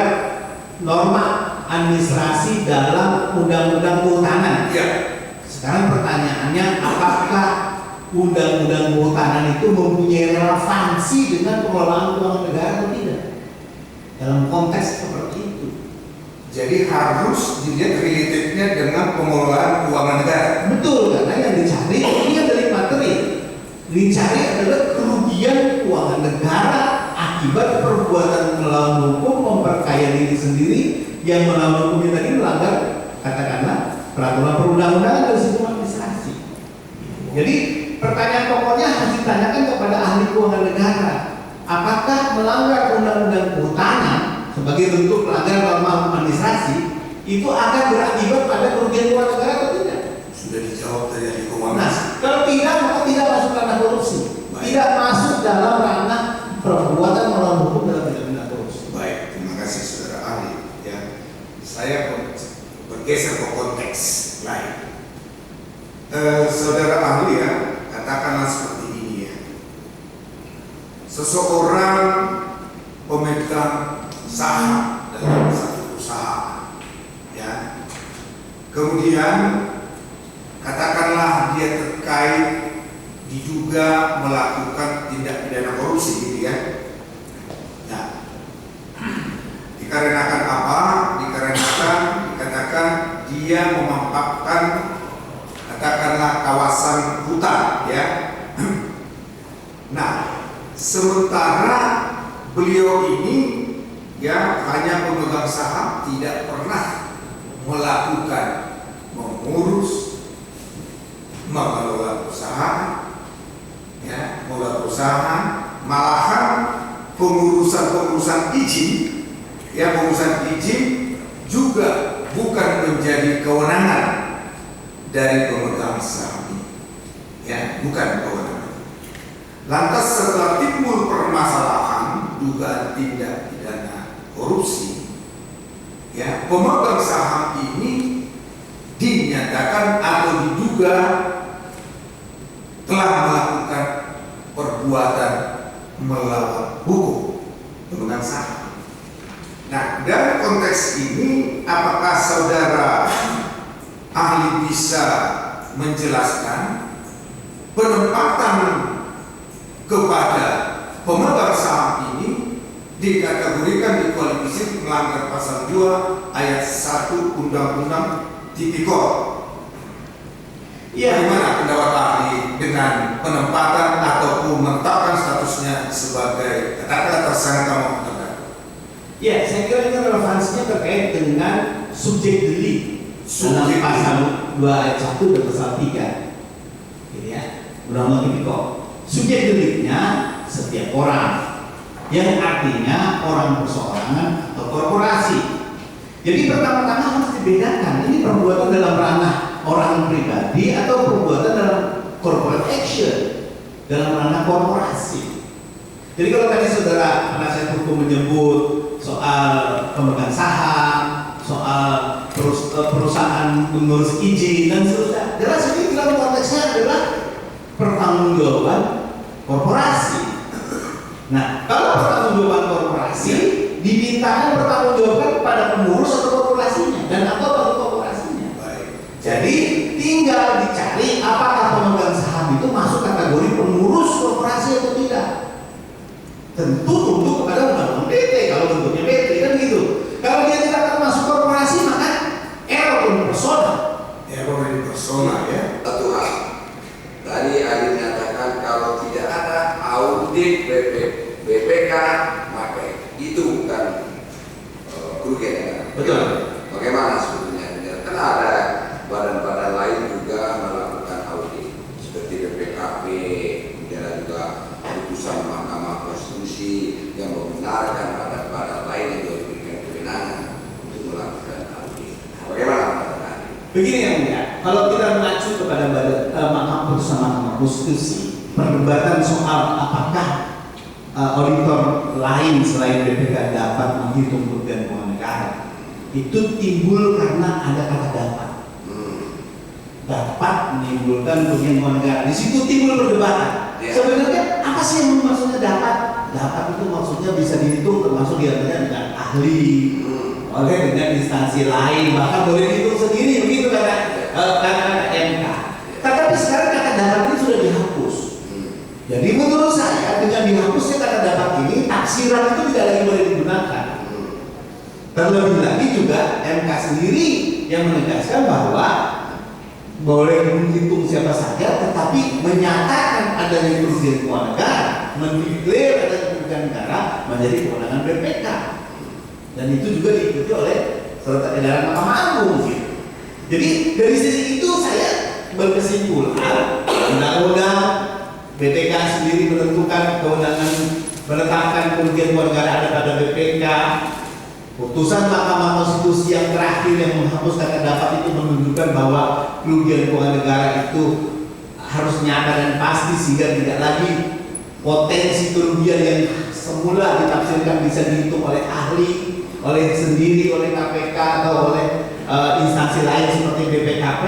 norma administrasi dalam undang-undang kehutanan. Ya. Sekarang pertanyaannya, apakah undang-undang kehutanan itu mempunyai relevansi dengan pengelolaan keuangan negara atau tidak? Dalam konteks seperti itu. Jadi harus dilihat relatednya dengan pengelolaan keuangan negara. Betul, karena yang dicari ini yang dari materi. Dicari adalah kerugian keuangan negara akibat perbuatan melawan hukum, memperkaya diri sendiri yang melawan hukum tadi melanggar katakanlah peraturan perundang-undangan dan sistem administrasi. Jadi pertanyaan pokoknya harus ditanyakan kepada ahli keuangan negara, apakah melanggar undang-undang kehutanan sebagai bentuk pelanggaran norma hukum administrasi itu akan berakibat pada kerugian keuangan negara atau tidak? Sudah dijawab tadi ahli keuangan. Nah, kalau tidak maka tidak masuk ranah korupsi. Tidak masuk dalam ranah perbuatan melawan hukum dalam tindak pidana korupsi. Baik, terima kasih saudara ahli. Ya, saya bergeser ke konteks lain. Saudara ahli ya, katakanlah seperti ini ya. Seseorang pemegang saham dalam satu usaha, ya. Kemudian katakanlah dia terkait diduga melakukan tindak pidana korupsi, gitu ya. Nah, dikarenakan apa? Dikarenakan dikatakan dia memampakkan katakanlah kawasan hutan, ya. Nah, sementara beliau ini ya hanya pemegang saham, tidak pernah melakukan mengurus, mengelola perusahaan, ya, mengelola perusahaan, malahan pengurusan izin, ya, pengurusan izin juga bukan menjadi kewenangan dari pemegang saham ini, ya, bukan kewenangan. Lantas setelah timbul permasalahan dugaan tindak pidana korupsi, ya, pemegang saham ini dinyatakan atau diduga telah melakukan perbuatan melawan hukum pemegang saham. Nah, dalam konteks ini, apakah saudara ahli bisa menjelaskan penempatan kepada pemegang saham ini dikategorikan dikualifikasi melanggar pasal 2 ayat 1 Undang-Undang Tipikor? Bagaimana pendapat ahli dengan penempatan ataupun menetapkan statusnya sebagai katakanlah tersangka maupun terdakwa? Ya, saya kira ini relevansinya terkait dengan subjek delik dalam pasal 2 ayat 1 dan pasal 3. Gitu ya. Undang-Undang Tipikor. Subjek deliknya setiap orang, yang artinya orang perseorangan atau korporasi. Jadi pertama-tama harus dibedakan, ini perbuatan dalam ranah orang pribadi atau perbuatan dalam corporate action, dalam ranah korporasi. Jadi kalau tadi saudara penasihat hukum menyebut soal pemegang saham, soal perusahaan mengurus izin dan seterusnya, jelas ini dalam konteksnya adalah pertanggungjawaban korporasi. Nah, kalau pertanggungjawaban korporasi dimintakan pertanggungjawaban pada pengurus atau korporasinya dan atau pada korporasinya. Jadi tinggal dicari apakah pemegang saham itu masuk kategori pengurus korporasi atau tidak. Tentu tunduk kepada undang-undang PT kalau bentuknya PT kan gitu. Kalau dia tidak termasuk korporasi maka error in persona. Error in persona ya. Satu hal, tadi Adi menyatakan kalau tidak ada audit BPK maka itu bukan kerugian negara. Betul. Bagaimana sebetulnya? Karena ada badan-badan lain juga melakukan audit seperti BPKP, kemudian juga putusan Mahkamah Konstitusi yang membenarkan badan-badan lain yang juga diberikan kewenangan untuk melakukan audit. Bagaimana Pak Adi? Begini ya Mulia, kalau kita mengacu kepada putusan Mahkamah Konstitusi, perdebatan soal apakah auditor lain selain BPK dapat menghitung kerugian keuangan negara itu timbul karena ada kata dapat. Dapat menimbulkan kerugian keuangan negara. Di situ timbul perdebatan. Sebenarnya apa sih yang maksudnya dapat? Dapat itu maksudnya bisa dihitung termasuk diantaranya dengan ahli, oleh dengan instansi lain, bahkan boleh dihitung sendiri begitu kata MK. Tetapi sekarang kata dapat ini sudah dihapus. Jadi menurut saya dengan dihapusnya kata dapat ini taksiran itu tidak lagi boleh digunakan. Terlebih lagi juga MK sendiri yang menegaskan bahwa boleh menghitung siapa saja, tetapi menyatakan adanya kerugian keuangan negara, mendeklar adanya kerugian negara menjadi kewenangan BPK. Dan itu juga diikuti oleh surat edaran Mahkamah Agung. Jadi dari sisi itu saya berkesimpulan undang-undang BPK sendiri menentukan kewenangan menetapkan kerugian keuangan negara ada pada BPK. Putusan Mahkamah Konstitusi yang terakhir yang menghapus kata dapat itu menunjukkan bahwa kerugian keuangan negara itu harus nyata dan pasti sehingga tidak lagi potensi kerugian yang semula ditafsirkan bisa dihitung oleh ahli, oleh sendiri, oleh KPK atau oleh instansi lain seperti BPKP,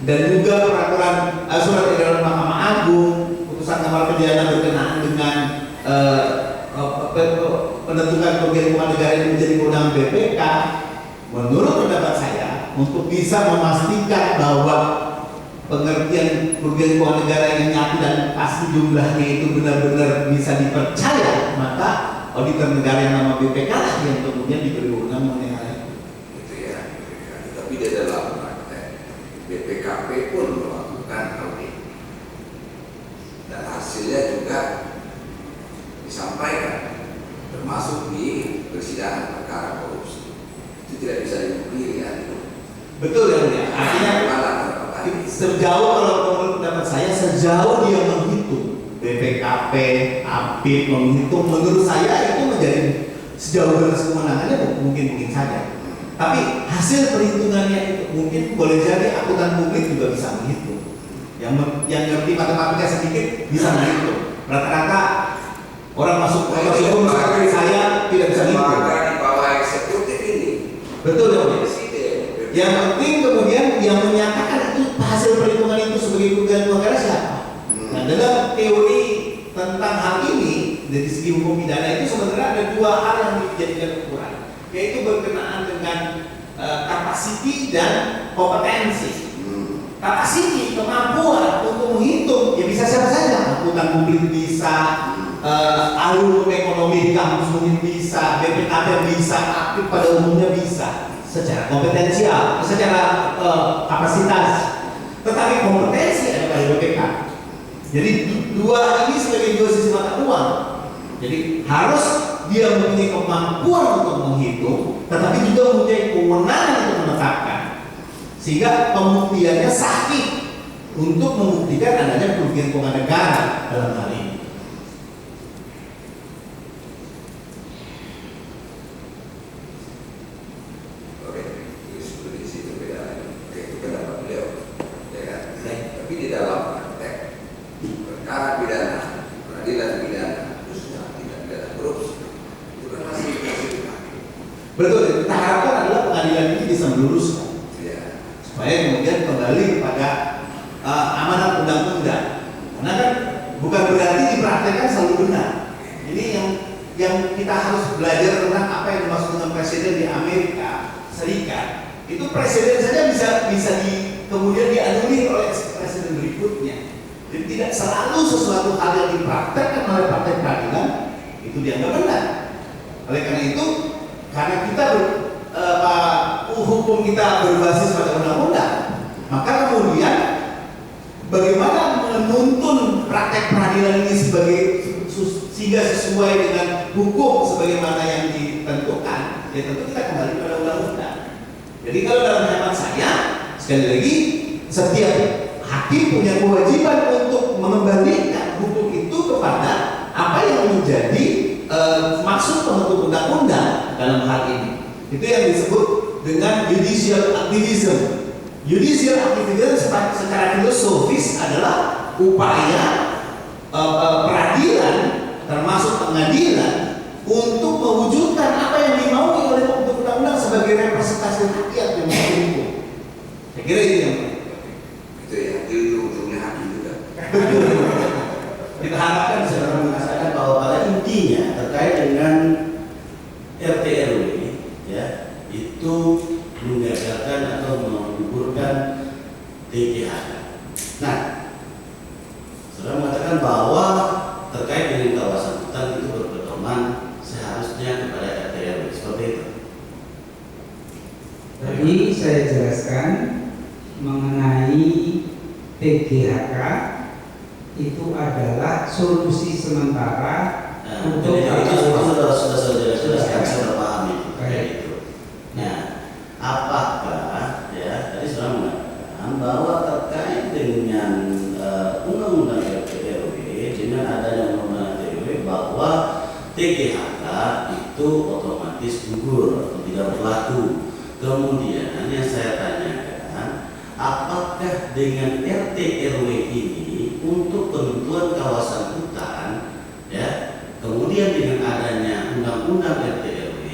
dan juga peraturan surat edaran Mahkamah Agung, putusan Kamar Pidana berkenaan dengan penentukan kerugian keuangan negara ini menjadi kewenangan BPK. Menurut pendapat saya, untuk bisa memastikan bahwa pengertian kerugian keuangan negara yang nyata dan pasti jumlahnya itu benar-benar bisa dipercaya, maka auditor negara yang nama BPK lah yang kemudian diberi wewenang mengenai hal itu. Gitu ya. Tapi di dalam praktek BPKP pun melakukan audit dan hasilnya juga disampaikan, termasuk di persidangan perkara korupsi. Itu tidak bisa dipungkiri ya. Betul ya, Mulia. Artinya sejauh kalau menurut pendapat saya sejauh dia menghitung BPKP, APIP menghitung, menurut saya itu menjadi sejauh batas kewenangannya mungkin saja. Tapi hasil perhitungannya itu mungkin boleh jadi akuntan publik juga bisa menghitung. Yang ngerti matematika sedikit bisa menghitung. Rata-rata orang masuk proses hukum seperti saya tidak bisa menghitung. Maka di bawah eksekutif ini. Betul ya, Mulia. Yang penting kemudian yang menyatakan itu hasil perhitungan itu sebagai kerugian negara siapa? Nah, dalam teori tentang dua hal yang dijadikan ukuran, yaitu berkenaan dengan kapasiti dan kompetensi. Kapasiti, kemampuan untuk menghitung, ya bisa siapa saja, akuntan publik bisa, alur ekonomi di kampus mungkin bisa, BPKB bisa, aktif pada umumnya bisa, secara kompetensial, secara kapasitas. Tetapi kompetensi ada pada BPK. Jadi dua ini sebagai dua sisi mata uang. Jadi harus dia mempunyai kemampuan untuk menghitung, tetapi juga mempunyai kewenangan untuk menetapkan, sehingga pembuktiannya sahih untuk membuktikan adanya kerugian keuangan negara dalam hal ini. Oke, itu seperti itu beda. Oke, itu pendapat beliau. Ya kan? Tapi di dalam praktek perkara pidana, peradilan pidana, khususnya tindak pidana korupsi, itu kan masih Betul, kita harapkan adalah pengadilan ini bisa meluruskan, ya. supaya kemudian kembali kepada amanat undang-undang. Karena kan bukan berarti dipraktekkan selalu benar. Ini yang kita harus belajar tentang apa yang dimaksud dengan presiden di Amerika Serikat. Itu presiden saja bisa kemudian dianulir oleh presiden berikutnya. Jadi tidak selalu sesuatu hal yang dipraktekkan oleh partai peradilan itu dianggap benar. Oleh karena itu, karena kita hukum kita berbasis pada undang-undang, maka kemudian bagaimana menuntun praktek peradilan ini sehingga sesuai dengan hukum sebagaimana yang ditentukan, ya tentu kita kembali pada undang-undang. Jadi kalau dalam hemat saya, sekali lagi, setiap hakim punya kewajiban untuk mengembalikan hukum itu kepada apa yang menjadi maksud pembentuk undang-undang dalam hal ini. Itu yang disebut dengan judicial activism. Judicial activism secara filosofis adalah upaya peradilan termasuk pengadilan untuk mewujudkan apa yang dimaui oleh pembentuk undang-undang sebagai representasi rakyat yang hukum. Saya kira itu yang Itu ya, itu ujungnya hakim juga. kita harapkan Saya mengatakan bahwa pada intinya terkait dengan RT RW ya itu menggagalkan atau menggugurkan TGHK. Nah, saudara mengatakan bahwa terkait dengan kawasan hutan itu berpedoman seharusnya kepada RT RW seperti itu. Tadi saya jelaskan mengenai TGHK itu adalah solusi sementara untuk itu sudah jelaskan, saya sudah paham itu. Itu. Nah, apakah ya tadi sudah mengatakan bahwa terkait dengan undang-undang RT RW dengan adanya undang-undang RT RW bahwa TGHK itu otomatis gugur atau tidak berlaku. Kemudian yang saya tanyakan, apakah dengan RT RW ini untuk penentuan kawasan hutan, ya, kemudian dengan adanya undang-undang RT RW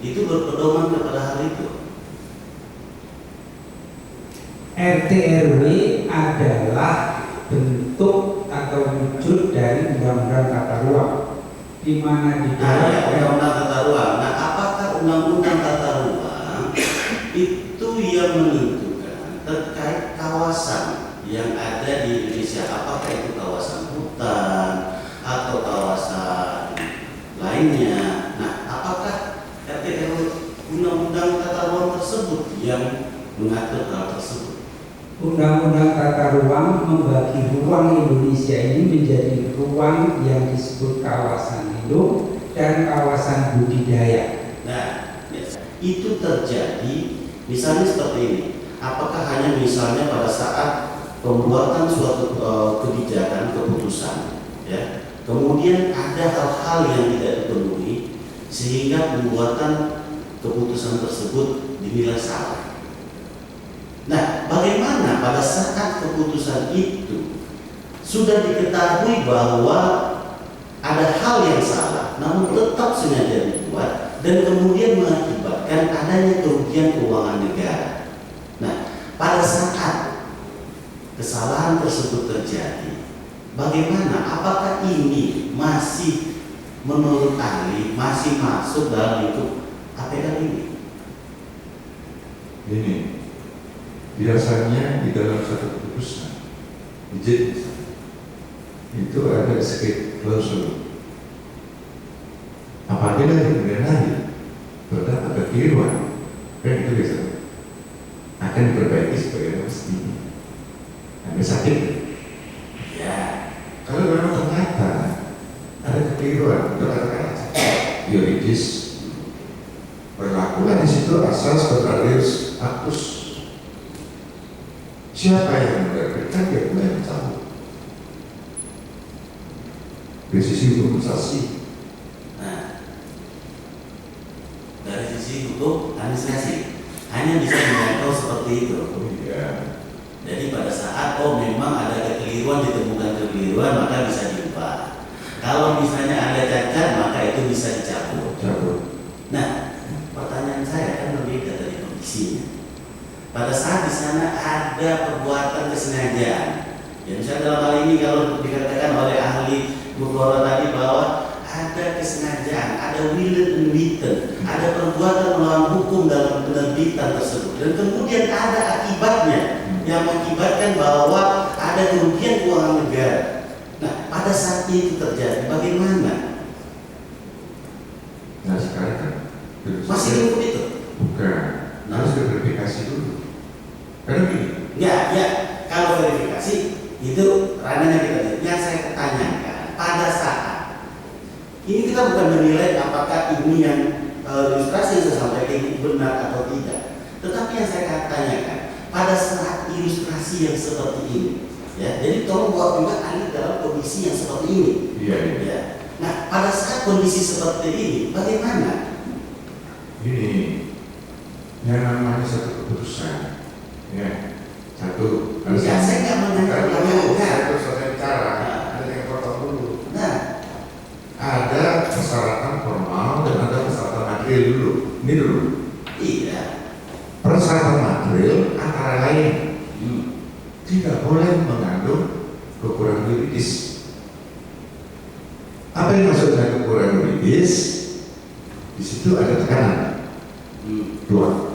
itu berpedoman kepada hal itu? RT RW adalah bentuk atau wujud dari undang-undang tata ruang, di mana di dalam undang-undang tata ruang. Nah, apakah undang-undang tata ruang itu yang menentukan terkait kawasan yang ada di Indonesia, apakah itu kawasan hutan atau kawasan lainnya? Nah, apakah RT RW undang-undang tata ruang tersebut yang mengatur hal tersebut? Undang-undang tata ruang membagi ruang Indonesia ini menjadi ruang yang disebut kawasan lindung dan kawasan budidaya. Nah, itu terjadi misalnya seperti ini. Apakah hanya misalnya pada saat pembuatan suatu kebijakan keputusan, ya, kemudian ada hal-hal yang tidak dipenuhi sehingga pembuatan keputusan tersebut dinilai salah. Nah, bagaimana pada saat keputusan itu sudah diketahui bahwa ada hal yang salah, namun tetap sengaja dibuat dan kemudian mengakibatkan adanya kerugian keuangan negara. Nah, pada saat kesalahan tersebut terjadi, bagaimana? Apakah ini masih menurut ahli masih masuk dalam lingkup APL ini? Ini biasanya di dalam satu keputusan izin itu ada escape clause. Apabila di kemudian hari terdapat kekeliruan, kan itu biasanya akan diperbaiki sebagai mestinya. Anda sakit? Ya, Kalau memang ternyata ada kekeliruan, itu katakan yuridis berlakulah di situ asas contrarius actus. Siapa yang menerbitkan dia pula yang tahu. Dari sisi hukum asasi, nah dari sisi hukum administrasi hanya bisa dijangkau seperti itu. oh iya, Jadi pada saat memang ada kekeliruan, ditemukan kekeliruan, maka bisa diubah. Kalau misalnya ada cacat, maka itu bisa dicabut. cabut. Nah, pertanyaan saya kan berbeda dari kondisinya. Pada saat di sana ada perbuatan kesengajaan, ya misalnya dalam hal ini kalau dikatakan oleh ahli Bu Flora tadi bahwa ada kesengajaan, ada will and written, ada perbuatan melawan hukum dalam penerbitan tersebut, dan kemudian ada akibatnya yang mengakibatkan bahwa ada kerugian keuangan negara. Nah, pada saat itu terjadi, bagaimana? Nah sekarang kan Masih lingkup itu? bukan, harus diverifikasi dulu. Karena gini, Ya, kalau verifikasi itu ranahnya kita lihat. Yang saya tanyakan pada saat ini kita bukan menilai apakah ini yang ilustrasi yang saya sampaikan ini benar atau tidak, tetapi yang saya tanyakan pada saat ilustrasi yang seperti ini, ya. Jadi tolong buat juga ahli dalam kondisi yang seperti ini. iya. Ya. Nah, pada saat kondisi seperti ini, bagaimana? Ini yang namanya satu keputusan, ya satu. Ya, saya nggak menanyakan dulu, pertanyaan. saya terus selesai bicara, ada yang potong dulu. Nah, Ada persyaratan formal dan ada persyaratan material dulu. Ini dulu. iya. Persyaratan material antara lain tidak boleh mengandung kekurangan yuridis. Apa yang maksud dengan kekurangan yuridis? Di situ ada tekanan. Dua,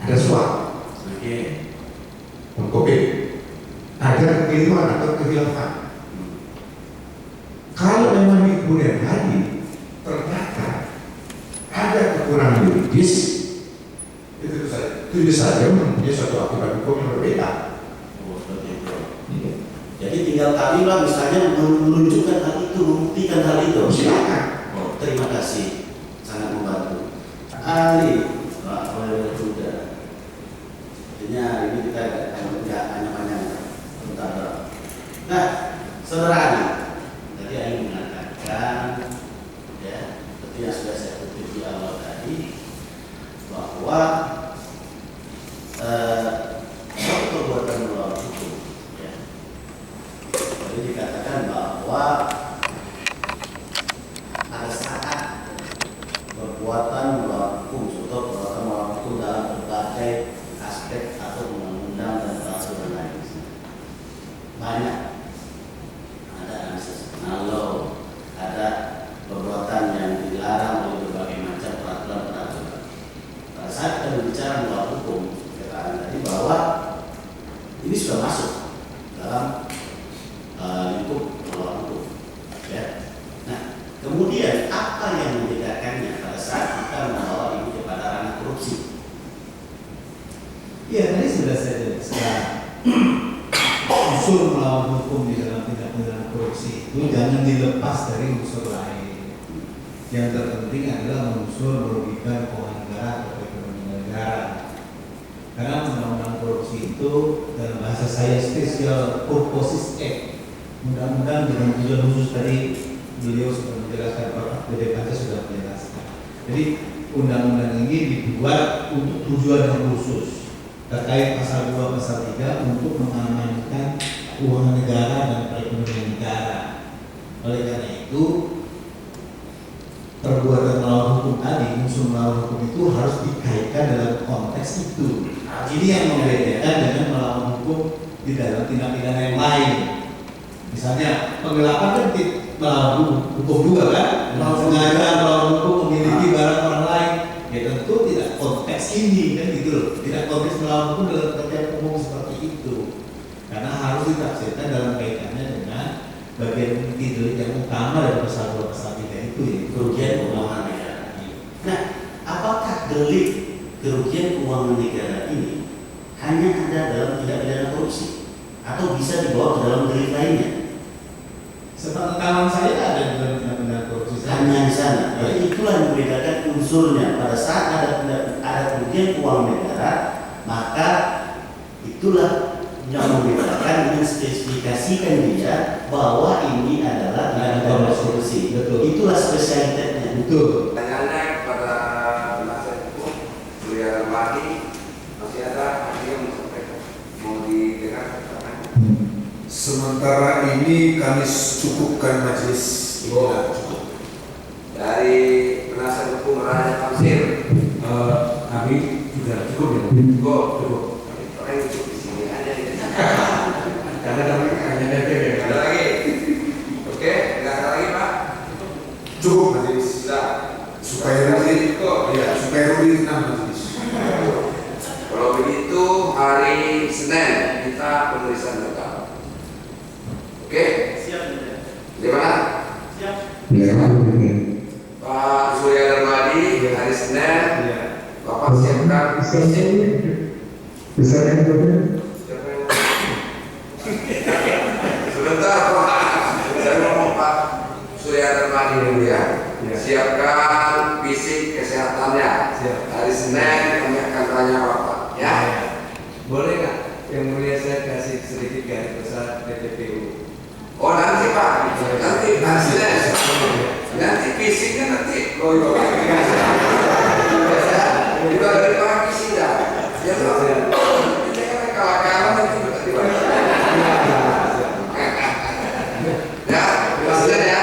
ada suap, Oke. mengkopi, ada kekeliruan atau kehilafan. Kalau memang di kemudian hari ternyata ada kekurangan yuridis, itu saja mempunyai suatu akibat hukum yang berbeda. Oh, seperti itu. Jadi tinggal kami lah misalnya menunjukkan hal itu, membuktikan hal itu. Silakan. Oh, terima kasih, sangat membantu. Ali, Pak Wali Kuda. Artinya hari ini kita nggak hanya tentang. Nah, saudara Ali, tadi Ali mengatakan, ya, seperti yang sudah saya kutip di awal tadi, bahwa suatu perbuatan melawan hukum, ya. Jadi dikatakan bahwa pada saat perbuatan melawan hukum atau perbuatan melawan hukum dalam berbagai aspek atau undang-undang dan peraturan lain, banyak. Ada ancestral law, ada perbuatan yang dilarang oleh berbagai macam peraturan-peraturan. Pada saat kita berbicara melawan hukum, katakan tadi bahwa ini sudah masuk dalam lingkup melawan hukum, ya. Nah, kemudian apa yang membedakannya pada saat kita membawa ini kepada ranah korupsi? Iya, tadi sudah saya jelaskan. Unsur melawan hukum di dalam tindak pidana korupsi itu jangan dilepas dari unsur lain. Yang terpenting adalah unsur merugikan keuangan negara atau ekonomi negara. Karena undang-undang korupsi itu dalam bahasa saya Special Purposes Act, undang-undang dengan tujuan khusus. Tadi beliau sudah menjelaskan, Pak Dede Panca sudah menjelaskan. Jadi undang-undang ini dibuat untuk tujuan yang khusus terkait pasal 2 pasal 3 untuk mengamankan keuangan negara dan perekonomian negara. Oleh karena itu perbuatan melawan hukum tadi, unsur melawan hukum itu harus dikaitkan dalam konteks itu. Ini yang membedakan dengan melawan hukum di dalam tindak pidana yang lain. Misalnya penggelapan kan melawan hukum juga kan, sengaja melawan hukum, memiliki barang orang lain, ya tentu tidak konteks ini kan gitu loh, tidak konteks melawan hukum dalam pengertian umum seperti itu, karena harus ditafsirkan dalam kaitannya dengan bagian inti yang utama dari pasal 2 pasal 3 itu, yaitu kerugian keuangan negara. Nah, apakah delik kerugian keuangan negara ini hanya ada dalam tindak pidana korupsi atau bisa dibawa ke dalam delik lainnya? Sepengetahuan saya ada di dalam tindak pidana korupsi. Hanya di sana. Jadi itulah yang membedakan unsurnya. Pada saat ada kerugian keuangan negara, maka itulah yang membedakan dengan spesifikasikan dia bahwa ini adalah tindak pidana korupsi. Betul. Itulah spesialitasnya. Betul. Pertanyaannya kepada penasihat hukum Surya Rahmadi, masih ada yang mau didengar? Sementara ini kami cukupkan majelis. Cukup. Dari penasihat hukum Raja Tamsir, Kami juga cukup ya. cukup. Orang yang cukup di sini aja. Karena kami hanya DPR. Ada lagi? Oke, nggak ada lagi Pak? Cukup majelis. Sudah. Supaya Rudi, ya, supaya Rudi tenang majelis. Kalau begitu hari Senin kita pemeriksaan berkala. Oke? Di mana? Pak Surya Darmadi hari Senin. Bapak siapkan fisik. Sebentar Pak. Saya ngomong Pak Surya Darmadi dulu ya. Siapkan fisik kesehatannya. Hari Senin kami akan tanya Bapak. Ya. Boleh nggak yang mulia saya kasih sedikit garis besar DPPU? Oh nanti Pak, nanti nanti fisiknya nanti loyo. Juga dari pagi sudah. Ya belum. Ini kan kalah-kalah nanti tiba-tiba. Ya, Senin ya.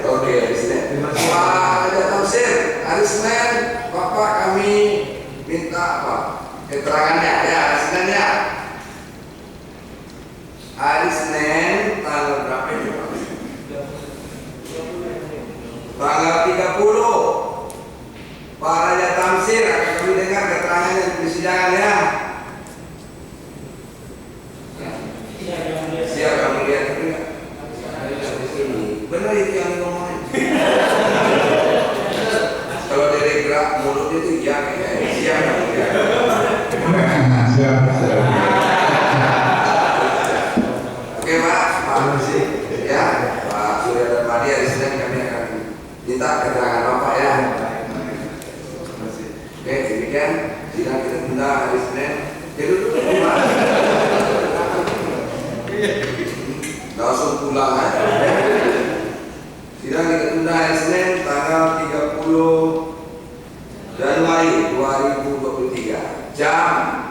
Oke, Senin. Pak Raja Tamsir, hari Senin Bapak kami minta apa? Keterangannya ya, hari Senin ya. Hari Senin tanggal berapa ini Pak? Tanggal 30. Pak Raja Tamsir akan kami dengar keterangannya di persidangan ya. Siap kamu lihat enggak? Benar itu yang ngomongin. Kalau dari gerak mulutnya itu ya kayak siap kamu lihat. Oke Pak, ya Pak Surya Darmadi hari Senin kami akan minta keterangan Bapak ya. Oke, demikian sidang kita tunda hari Senin. Jadi dulu Pak. Langsung pulang aja. Sidang kita tunda hari Senin tanggal 30 Januari 2023 jam.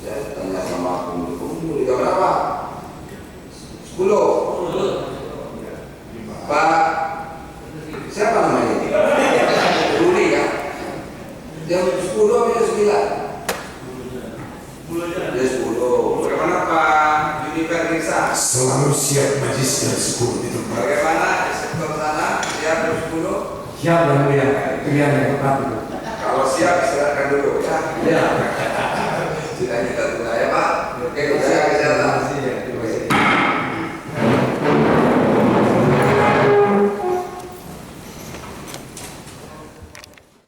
Saya tanya sama penghulu jam berapa? 10. Pak siapa namanya ini? Ruli kan? Jam 10 atau 9? Jam 10. Bagaimana Pak Juniper Nisa? Selalu siap majelis jam 10 itu Pak. Bagaimana sektor sana? Siap jam 10? Siap yang mulia, pilihan yang tepat itu. Kalau siap silakan dulu ya. Ya. Sidang kita tunda ya Pak. Oke, saya